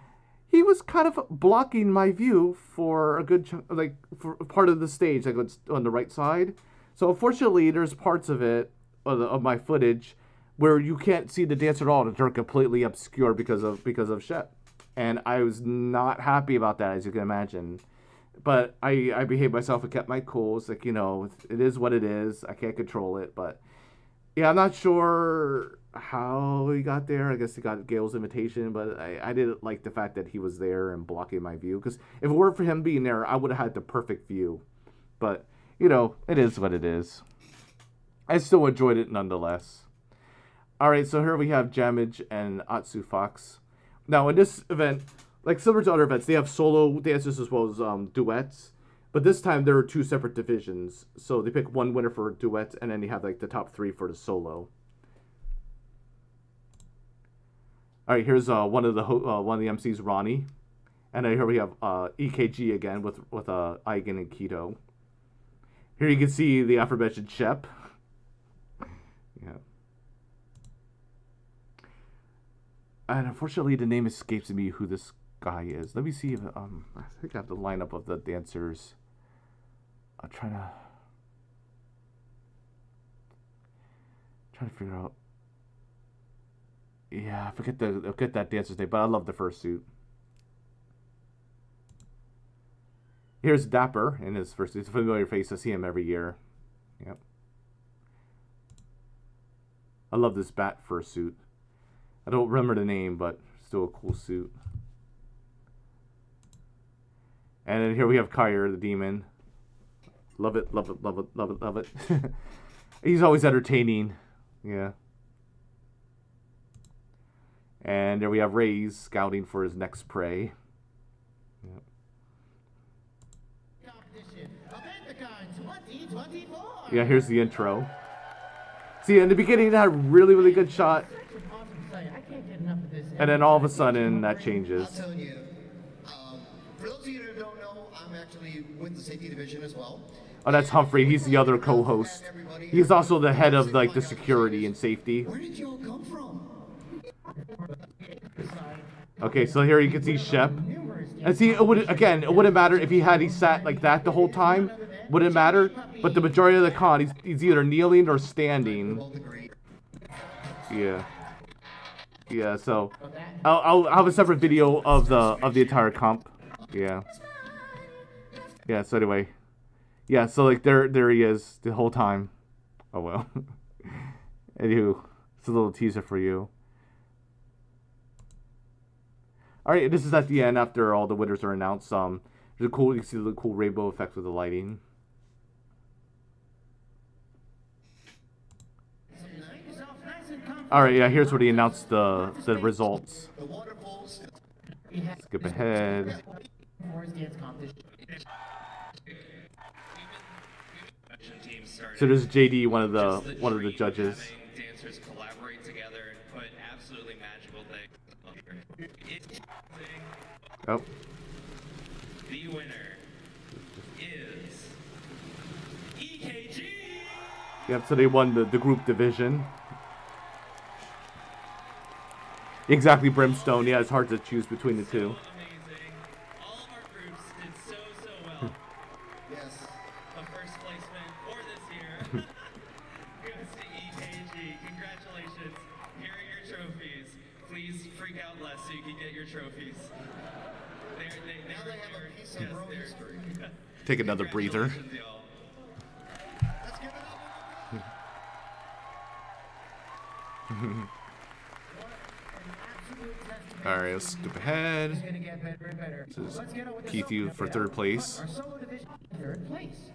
he was kind of blocking my view for a good chunk, like for part of the stage, like it's on the right side. So unfortunately, there's parts of it of my footage where you can't see the dance at all. They're completely obscure because of Shep. And I was not happy about that, as you can imagine. But I behaved myself and kept my cool. It's like, you know, it is what it is. I can't control it. But yeah, I'm not sure how he got there. I guess he got Gail's invitation. But I didn't like the fact that he was there and blocking my view. Because if it weren't for him being there, I would have had the perfect view. But, you know, it is what it is. I still enjoyed it nonetheless. Alright, so here we have Jamage and Atsu Fox. Now, in this event, like similar to other events, they have solo dances as well as duets. But this time, there are two separate divisions. So they pick one winner for duets, and then you have like the top three for the solo. Alright, here's one of the MCs, Ronnie. And then here we have EKG again with Eigen and Keto. Here you can see the aforementioned Shep. Yeah. And unfortunately, the name escapes me who this guy is. Let me see if I think I have the lineup of the dancers. I'm trying to figure out. Yeah, I forget that dancer's name, but I love the fursuit. Here's Dapper in his fursuit. It's a familiar face. I see him every year. Yep. I love this bat fursuit. I don't remember the name, but still a cool suit. And then here we have Kyr, the demon. Love it, love it, love it, love it, love it. He's always entertaining. Yeah. And there we have Ray's scouting for his next prey. Yep. Yeah, here's the intro. See, in the beginning, it had a really, really good shot. And then all of a sudden, that changes. I'll tell you, for those of you who don't know, I'm actually with the safety division as well. Oh, that's Humphrey. He's the other co-host. He's also the head of like the security and safety. Where did you all come from? Okay, so here you can see Shep. And see, it wouldn't matter if he sat like that the whole time. Wouldn't matter. But the majority of the con, he's either kneeling or standing. Yeah. Yeah, so I'll have a separate video of the entire comp. Yeah. Yeah, so anyway. Yeah, so like there he is the whole time. Oh well. Anywho, it's a little teaser for you. Alright, this is at the end after all the winners are announced. There's you can see the cool rainbow effect with the lighting. Alright, yeah, here's where he announced the results. Skip ahead. So there's JD, one of the judges. Dancers collaborate together and put absolutely magical things. Oh. The winner is EKG. Yep, so they won the group division. Exactly, Brimstone. Yeah, it's hard to choose between the two. Amazing. All of our groups did so well. Yes. A first placement for this year goes to EKG. Congratulations. Here are your trophies. Please freak out less so you can get your trophies. Now they have a piece of road history. Take another breather. Congratulations, y'all. Let's give it up. Alright, let's skip ahead. This is Keith you for third place. Third place.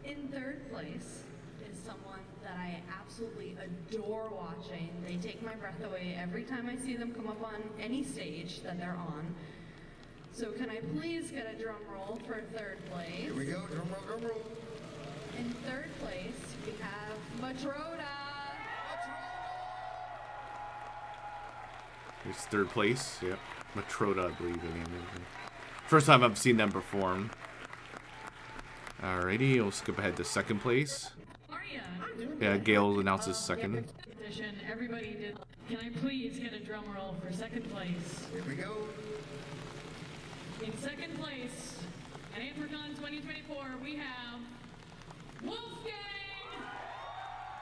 In third place is someone that I absolutely adore watching. They take my breath away every time I see them come up on any stage that they're on. So can I please get a drum roll for third place? Here we go. Drum roll, drum roll. In third place, we have Matroda. Here's third place. Yep. Matroda, I believe the name is. First time I've seen them perform. Alrighty, we'll skip ahead to second place. Are Yeah, Gail announces second. Everybody did. Can I please get a drum roll for second place? Here we go. In second place, at Anthrocon 2024, we have Wolfgang!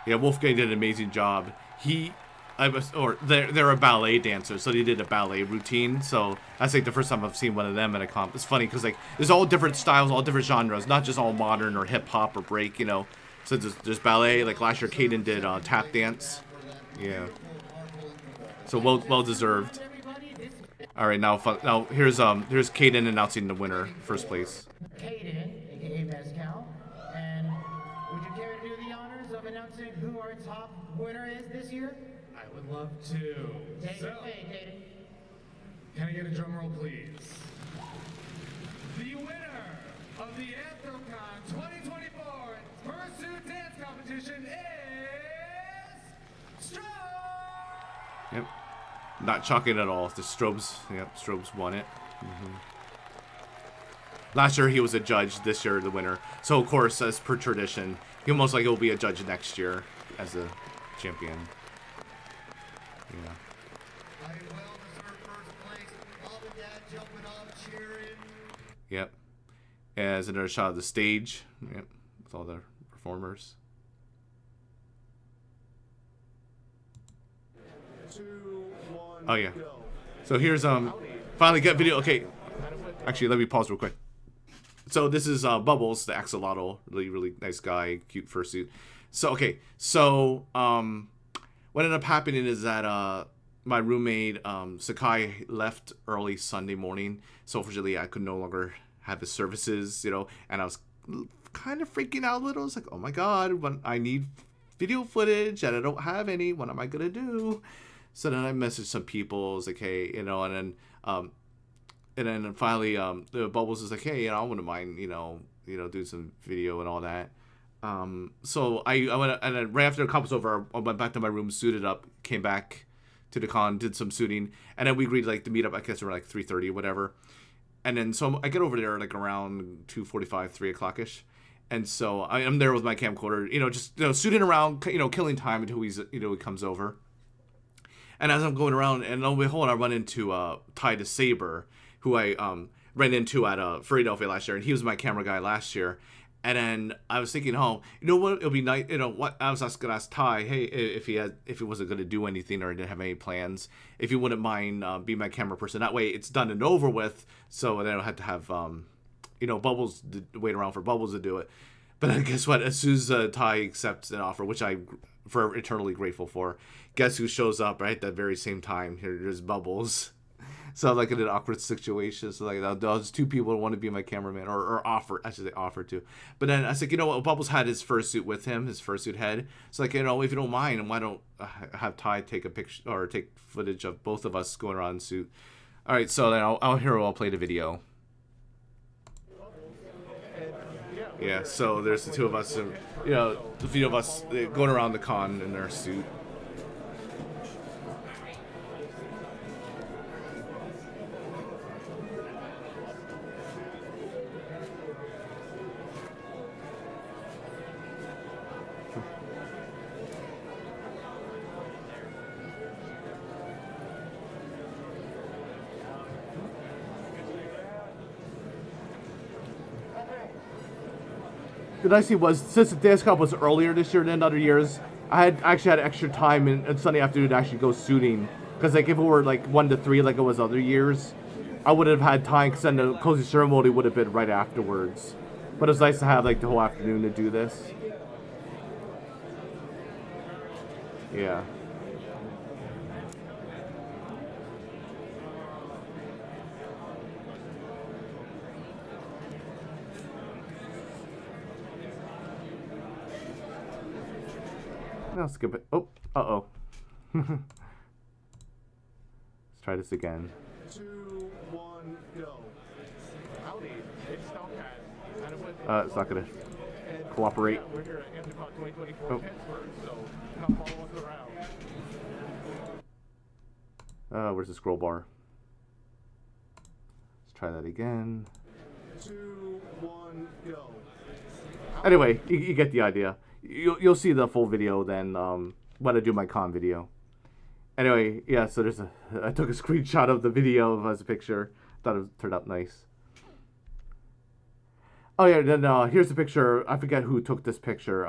Yeah, Wolfgang did an amazing job. They're a ballet dancer, so they did a ballet routine. So that's like the first time I've seen one of them at a comp. It's funny because like there's all different styles, all different genres, not just all modern or hip hop or break, you know. So there's ballet. Like last year, Caden did tap dance. Yeah. So well deserved. All right, now here's Caden announcing the winner, first place. Caden, aka Mezcal, and would you care to do the honors of announcing who our top winner is this year? I would love to. Take So, it away, Caden. can I get a drum roll, please? The winner of the Anthrocon 2024 Fursuit Dance Competition is Strobe! Yep. Not shocking at all. The Strobes won it. Last year he was a judge. This year the winner. So of course, as per tradition, he most likely will be a judge next year as a champion. Yeah. I well deserved first place. Mom and Dad jumping up, cheering. Yep. As another shot of the stage. Yep. With all the performers. 2, 1, Oh yeah. go. So here's finally got video. Okay. Actually, let me pause real quick. So this is Bubbles, the axolotl, really nice guy, cute fursuit. So okay, so what ended up happening is that my roommate Sakai left early Sunday morning, so unfortunately I could no longer have his services, you know, and I was kind of freaking out a little. I was like, oh my god, when I need video footage and I don't have any, what am I gonna do? So then I messaged some people, I was like, hey, you know, and then finally, the Bubbles is like, hey, you know, I wouldn't mind, you know, doing some video and all that. So I went, and then right after the comp was over, I went back to my room, suited up, came back to the con, did some suiting, and then we agreed like to meet up. I guess around like 3:30 or whatever. And then so I get over there like around 2:45, 3 o'clock ish. And so I'm there with my camcorder, you know, just suiting around, you know, killing time until he comes over. And as I'm going around, and lo and behold, I run into Ty the Saber, who I ran into at Philadelphia last year, and he was my camera guy last year. And then I was thinking, oh, you know what, it'll be nice, you know what, I was gonna ask Ty, hey, if he wasn't gonna do anything or didn't have any plans, if he wouldn't mind being my camera person. That way, it's done and over with. So then I don't have to have Bubbles wait around for Bubbles to do it. But then guess what? As soon as Ty accepts an offer, which I'm forever eternally grateful for, guess who shows up right at that very same time? Here's Bubbles. So like in an awkward situation. So like those two people want to be my cameraman or offer, I should say offer to. But then I was like, you know what? Bubbles had his fursuit with him, his fursuit head. So like, you know, if you don't mind, why don't have Ty take a picture or take footage of both of us going around in suit? All right, so then I'll play the video. Yeah, so there's the two of us, and, you know, the video of us going around the con in our suit. The nice thing was, since the dance comp was earlier this year than other years, I actually had extra time in Sunday afternoon to actually go suiting. Because like if it were like 1 to 3 like it was other years, I would have had time because then the closing ceremony would have been right afterwards. But it was nice to have like the whole afternoon to do this. Yeah. I'll skip it. Oh, uh-oh. Let's try this again. 2, 1, go. Howdy, it's Stalkaz. It's not gonna cooperate. We're here at Anthrocon 2024 Oh. Pittsburgh, so come follow us around. Where's the scroll bar? Let's try that again. 2, 1, go. Anyway, you get the idea. you'll see the full video then when I do my con video. Anyway, yeah. So I took a screenshot of the video as a picture. Thought it turned out nice. Oh yeah, then here's the picture. I forget who took this picture.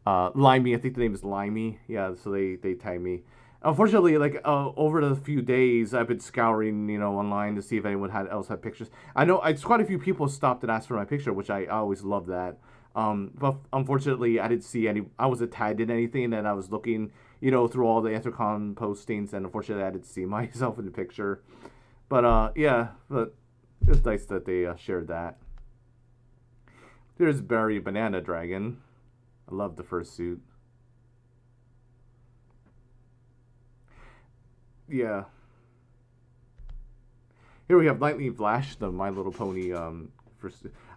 Limey, I think the name is Limey. Yeah, so they tagged me. Unfortunately, like over the few days, I've been scouring, online to see if anyone else had pictures. I know it's quite a few people stopped and asked for my picture, which I always love that. But unfortunately, I didn't see any. I wasn't tagged in anything, and I was looking, through all the Anthrocon postings, and unfortunately, I didn't see myself in the picture. But yeah, but it's nice that they shared that. There's Barry Banana Dragon. I love the fursuit. Yeah. Here we have Lightning Flash, the My Little Pony.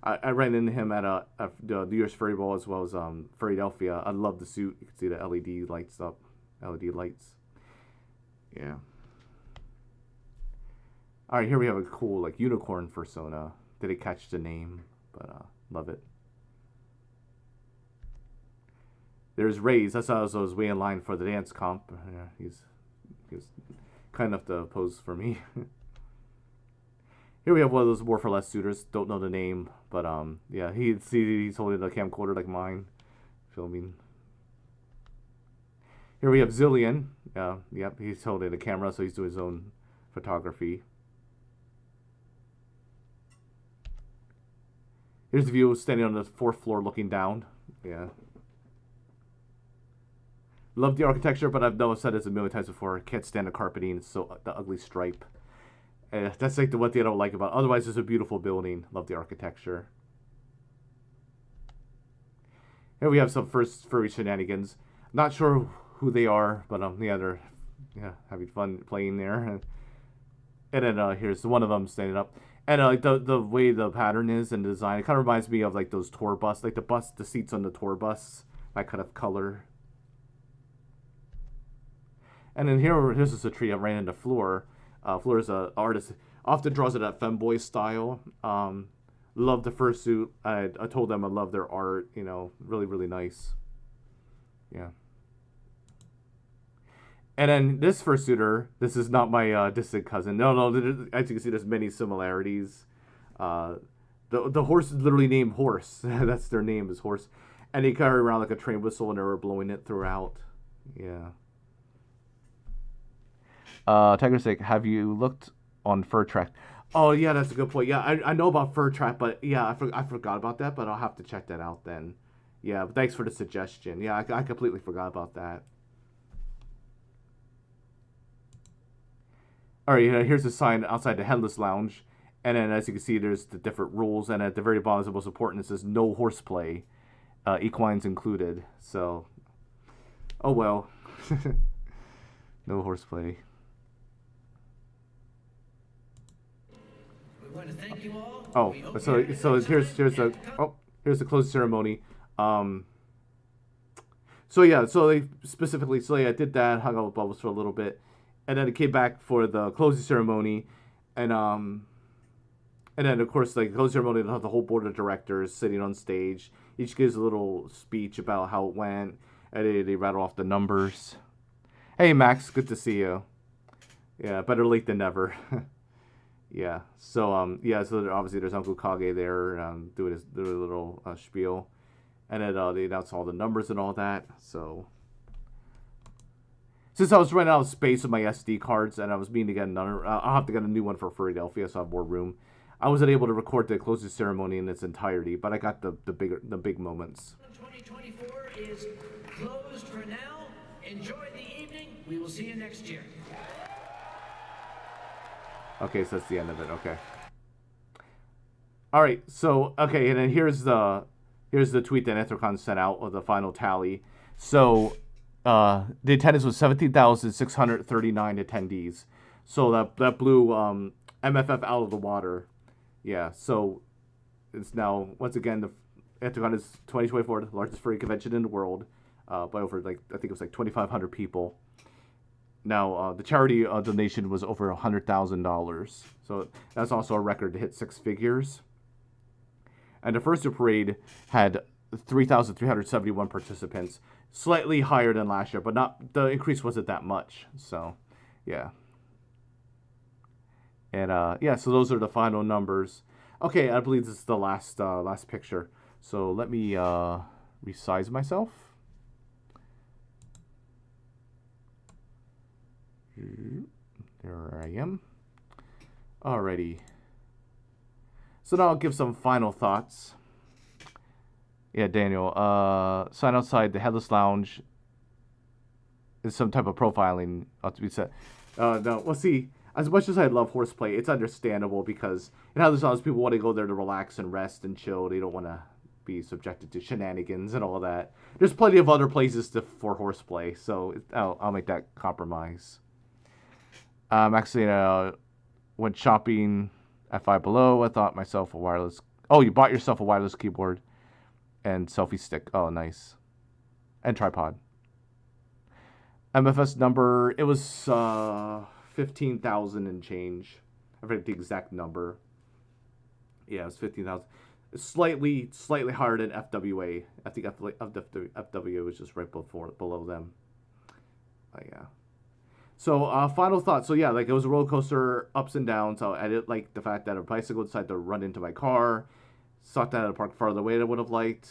I ran into him at the New Year's Furry Ball as well as Philadelphia. I love the suit. You can see the LED lights up. LED lights. Yeah. Alright, here we have a cool unicorn fursona. Didn't catch the name, but love it. There's Ray's. That's how I was way in line for the dance comp. Yeah, he's kind enough to pose for me. Here we have one of those more for less suitors. Don't know the name, but yeah, he's holding a camcorder like mine, filming. Here we have Zillion. Yep, he's holding a camera, so he's doing his own photography. Here's the view standing on the 4th floor looking down. Yeah. Love the architecture, but I've said this a million times before. I can't stand the carpeting. It's so the ugly stripe. That's like the one thing I don't like about it. Otherwise, it's a beautiful building. Love the architecture. Here we have some first furry shenanigans. Not sure who they are, but yeah, they're having fun playing there. And then here's one of them standing up. And like the way the pattern is and design, it kind of reminds me of like those tour bus, like the seats on the tour bus, that kind of color. And then here's just a tree I ran into Fleur. Fleur's an artist, often draws it at femboy style. Love the fursuit. I told them I love their art. Really, really nice. Yeah. And then this fursuiter, this is not my distant cousin. No, as you can see, there's many similarities. The horse is literally named Horse. That's their name, is Horse. And they carry around like a train whistle, and they were blowing it throughout. Yeah. Tiger's sake, have you looked on Fur Track? Oh yeah, that's a good point. Yeah, I know about Fur Track, but yeah, I forgot about that. But I'll have to check that out then. Yeah, but thanks for the suggestion. Yeah, I completely forgot about that. All right, here's a sign outside the Headless Lounge, and then as you can see, there's the different rules, and at the very bottom is the most important. It says no horseplay, equines included. So, oh well, no horseplay. Thank you all. Oh, so here's the closing ceremony. So yeah, so they specifically, I did that, hung out with Bubbles for a little bit, and then it came back for the closing ceremony, and then of course the closing ceremony, they'll have the whole board of directors sitting on stage. Each gives a little speech about how it went, and they rattle off the numbers. Hey Max, good to see you. Yeah, better late than never. Yeah. So so obviously there's Unco K there doing his little spiel, and then they announce all the numbers and all that. So since I was running out of space with my SD cards and I was meaning to get another, I'll have to get a new one for Philadelphia, so I have more room. I wasn't able to record the closing ceremony in its entirety, but I got the big moments. 2024 is closed for now. Enjoy the evening. We will see you next year. Okay, so that's the end of it. Okay. All right. So okay, and then here's the tweet that Anthrocon sent out with the final tally. So the attendance was 17,639 attendees. So that blew MFF out of the water. Yeah. So it's now once again the Anthrocon is 2024, the largest furry convention in the world, by over I think it was 2,500 people. Now, the charity donation was over $100,000. So that's also a record to hit 6 figures. And the fursuit parade had 3,371 participants, slightly higher than last year, but not the increase wasn't that much. So, yeah. And yeah, so those are the final numbers. Okay, I believe this is the last picture. So let me resize myself. There I am. Alrighty. So now I'll give some final thoughts. Yeah, Daniel. Sign outside the Headless Lounge is some type of profiling ought to be said. No, well, see, as much as I love horseplay, it's understandable because in Headless Lounge, people want to go there to relax and rest and chill. They don't want to be subjected to shenanigans and all that. There's plenty of other places for horseplay, so I'll make that compromise. Actually, went shopping at Five Below. I thought myself a wireless. Oh, you bought yourself a wireless keyboard and selfie stick. Oh, nice. And tripod. MFS number, it was 15,000 and change. I forget the exact number. Yeah, it was 15,000. Slightly higher than FWA. I think FWA was just right below them. Yeah. So, final thoughts. So, yeah, like, it was a roller coaster, ups and downs. So, I didn't like the fact that a bicycle decided to run into my car. Sucked out of the park farther away than I would have liked.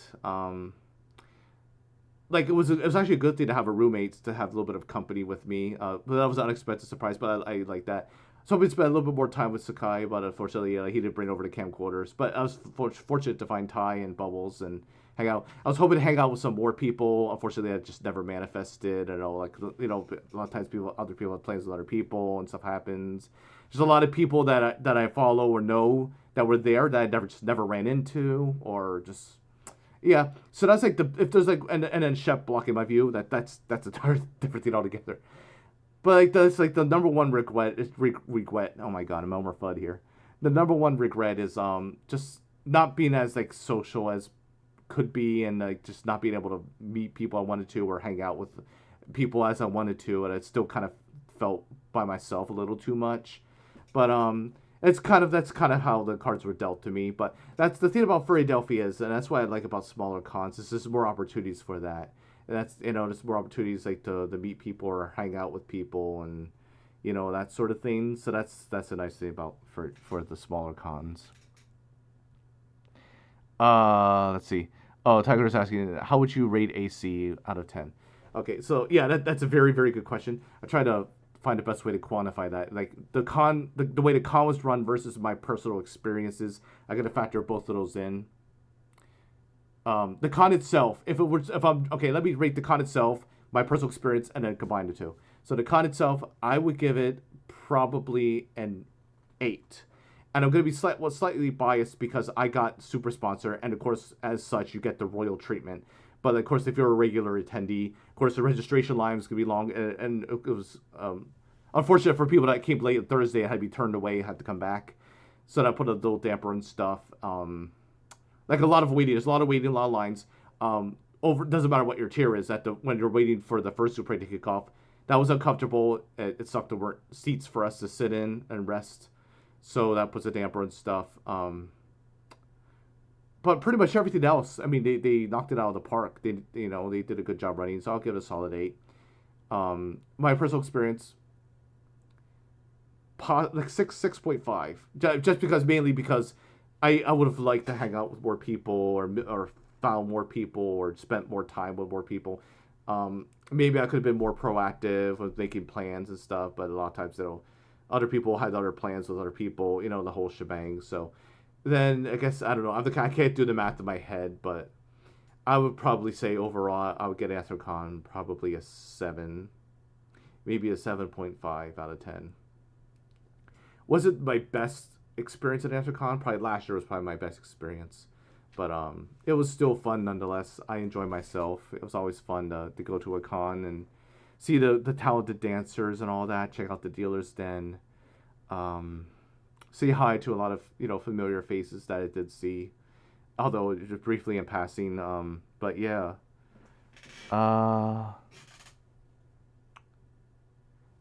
Like, it was actually a good thing to have a roommate, to have a little bit of company with me. But that was an unexpected surprise, but I like that. So, we spent a little bit more time with Sakai, but unfortunately, he didn't bring over the camcorders. But I was fortunate to find Ty and Bubbles and hang out. I was hoping to hang out with some more people. Unfortunately, that just never manifested. I know, like, a lot of times other people have plans with other people and stuff happens. There's a lot of people that I follow or know that were there that I never ran into, or just, yeah. So that's like if there's like, and then Shep blocking my view, that's a entire different thing altogether. But like that's like the number one regret is regret. Oh my god, I'm Elmer Fudd here. The number one regret is just not being as like social as could be, and like just not being able to meet people I wanted to or hang out with people as I wanted to, and I still kind of felt by myself a little too much. But that's kind of how the cards were dealt to me. But that's the thing about Philadelphia is, and that's what I like about smaller cons, is there's more opportunities for that. And that's, there's more opportunities like to meet people or hang out with people and, that sort of thing. So that's a nice thing about for the smaller cons. Let's see. Oh, Tiger is asking, how would you rate AC out of 10? Okay, so yeah, that's a very, very good question. I try to find the best way to quantify that. Like the way the con was run versus my personal experiences, I got to factor both of those in. The con itself, let me rate the con itself, my personal experience, and then combine the two. So the con itself, I would give it probably an 8. And I'm going to be slightly biased because I got super sponsor, and of course, as such, you get the royal treatment. But of course, if you're a regular attendee, of course, the registration line was going to be long, and it was unfortunate for people that came late on Thursday. I had to be turned away, had to come back. So that put a little damper and stuff. Like a lot of waiting. There's a lot of waiting, a lot of lines. Doesn't matter what your tier is. When you're waiting for the fursuit parade to kick off, that was uncomfortable. It sucked. There weren't seats for us to sit in and rest. So that puts a damper and stuff. But pretty much everything else, I mean, they knocked it out of the park. They did a good job running, so I'll give it a solid 8. My personal experience, like 6.5. Just mainly because I would have liked to hang out with more people or found more people or spent more time with more people. Maybe I could have been more proactive with making plans and stuff, but a lot of times, other people had other plans with other people, the whole shebang. So then I guess, I don't know, I can't do the math in my head, but I would probably say overall I would get Anthrocon probably a 7, maybe a 7.5 out of 10. Was it my best experience at Anthrocon? Probably last year was probably my best experience. But it was still fun nonetheless. I enjoyed myself. It was always fun to go to a con and see the talented dancers and all that. Check out the dealer's den. Say hi to a lot of familiar faces that I did see, although just briefly in passing. But yeah.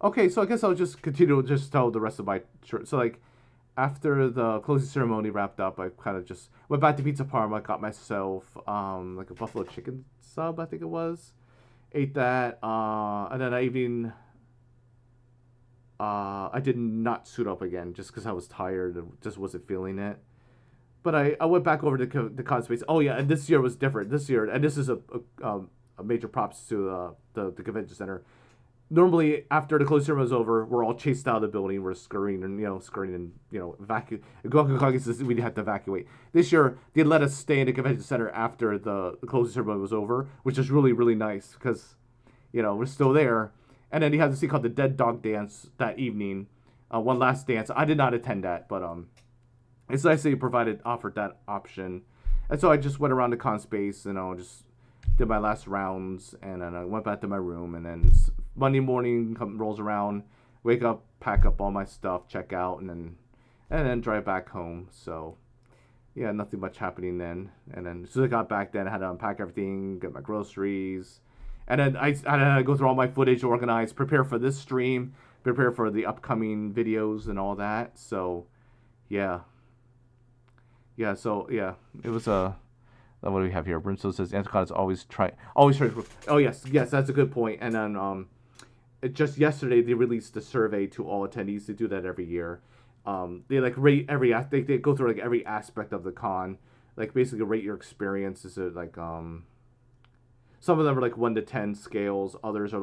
Okay, so I guess I'll just continue to just tell the rest of my. So like, after the closing ceremony wrapped up, I kind of just went back to Pizza Parma, got myself like a buffalo chicken sub, I think it was. Ate that, and then I did not suit up again just because I was tired and just wasn't feeling it. But I went back over to the con space. Oh yeah, and this year was different. This year, and this is a major props to the convention center. Normally, after the closing ceremony was over, we're all chased out of the building. We're scurrying and evacuate. Goku says we had to evacuate. This year, they let us stay in the convention center after the closing ceremony was over, which is really really nice because, we're still there. And then he had this thing called the Dead Dog Dance that evening, one last dance. I did not attend that, but it's nice that he offered that option. And so I just went around the con space, just did my last rounds, and then I went back to my room, and then Monday morning rolls around, wake up, pack up all my stuff, check out, and then drive back home. So yeah, nothing much happening then. And then as soon as I got back, then I had to unpack everything, get my groceries, and then I had to go through all my footage, organize, prepare for this stream, prepare for the upcoming videos and all that. So yeah. So it was what do we have here? Brimstone says Anthrocon is always trying. Oh yes, that's a good point. And then just yesterday they released a survey to all attendees. They do that every year. They rate every they go through every aspect of the con, basically rate your experience. Is it some of them are 1 to 10 scales. Others are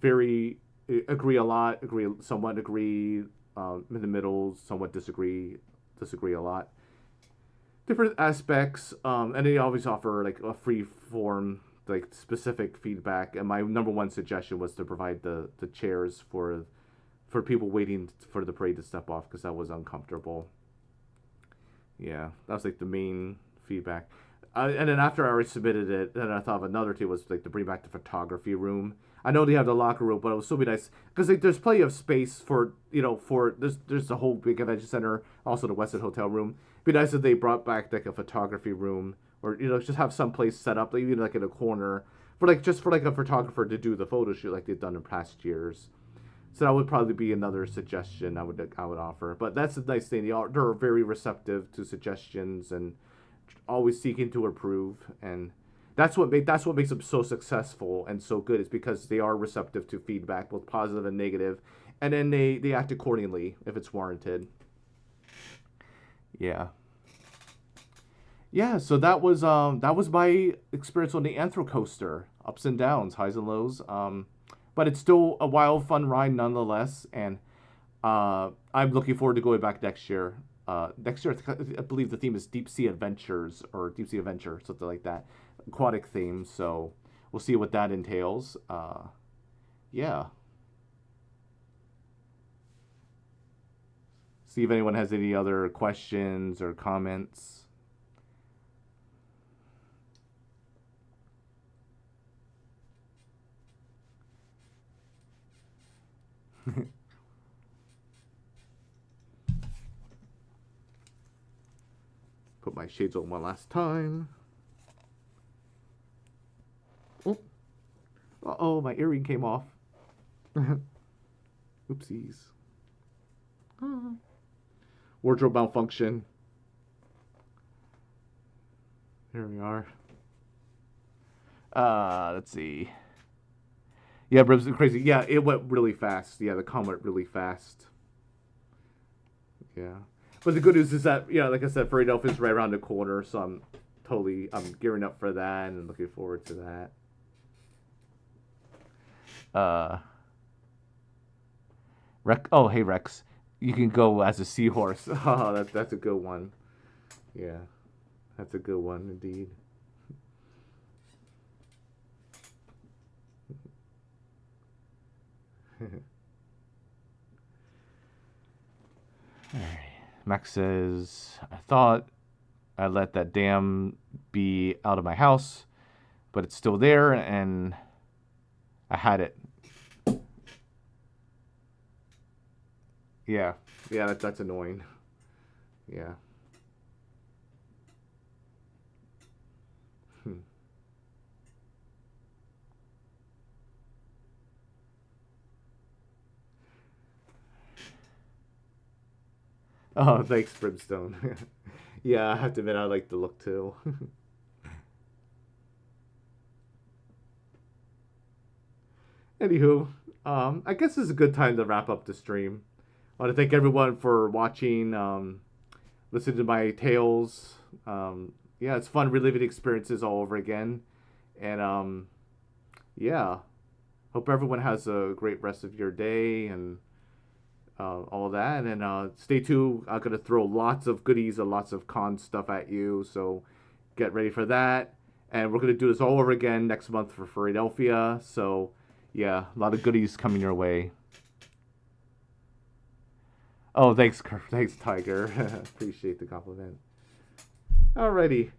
very agree a lot, somewhat agree, in the middle, somewhat disagree a lot. Different aspects, and they always offer a free form, specific feedback. And my number one suggestion was to provide the chairs for people waiting for the parade to step off, because that was uncomfortable. Yeah, that was the main feedback. And then after I already submitted it, then I thought of another too, was to bring back the photography room. I know they have the locker room, but it would still be nice because there's plenty of space for there's the whole big convention center, also the Weston Hotel room. It'd be nice if they brought back a photography room, or just have some place set up, even in a corner for just for a photographer to do the photo shoot like they've done in past years. So that would probably be another suggestion I would offer. But that's the nice thing; they're very receptive to suggestions and always seeking to improve, and that's what makes them so successful and so good, is because they are receptive to feedback, both positive and negative, and then they act accordingly if it's warranted. Yeah, so that was my experience on the Anthrocoaster. Ups and downs, highs and lows, but it's still a wild, fun ride nonetheless, and I'm looking forward to going back next year. Next year, I believe the theme is Deep Sea Adventures, or Deep Sea Adventure, something like that. Aquatic theme, so we'll see what that entails. Yeah. See if anyone has any other questions or comments. Put my shades on one last time. Oh. Uh-oh, my earring came off. Oopsies. Wardrobe malfunction. Here we are. Let's see. Yeah, but it was crazy. Yeah, it went really fast. Yeah, the con went really fast. Yeah. But the good news is that, like I said, Philadelphia is right around the corner, so I'm gearing up for that and looking forward to that. Hey Rex, you can go as a seahorse. Oh, that's a good one. Yeah, that's a good one indeed. All right. Max says, I thought I let that damn bee out of my house, but it's still there, and I had it. Yeah, that's annoying. Yeah. Oh, thanks, Brimstone. Yeah, I have to admit, I like the look too. Anywho, I guess this is a good time to wrap up the stream. I want to thank everyone for watching, listening to my tales. Yeah, it's fun reliving experiences all over again. And yeah, hope everyone has a great rest of your day and all that. And stay tuned. I'm going to throw lots of goodies and lots of con stuff at you. So get ready for that. And we're going to do this all over again next month for Philadelphia. So yeah, a lot of goodies coming your way. Oh, thanks, Tiger. Appreciate the compliment. Alrighty.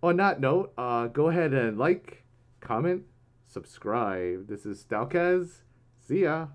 On that note, go ahead and like, comment, subscribe. This is Stalkaz. See ya.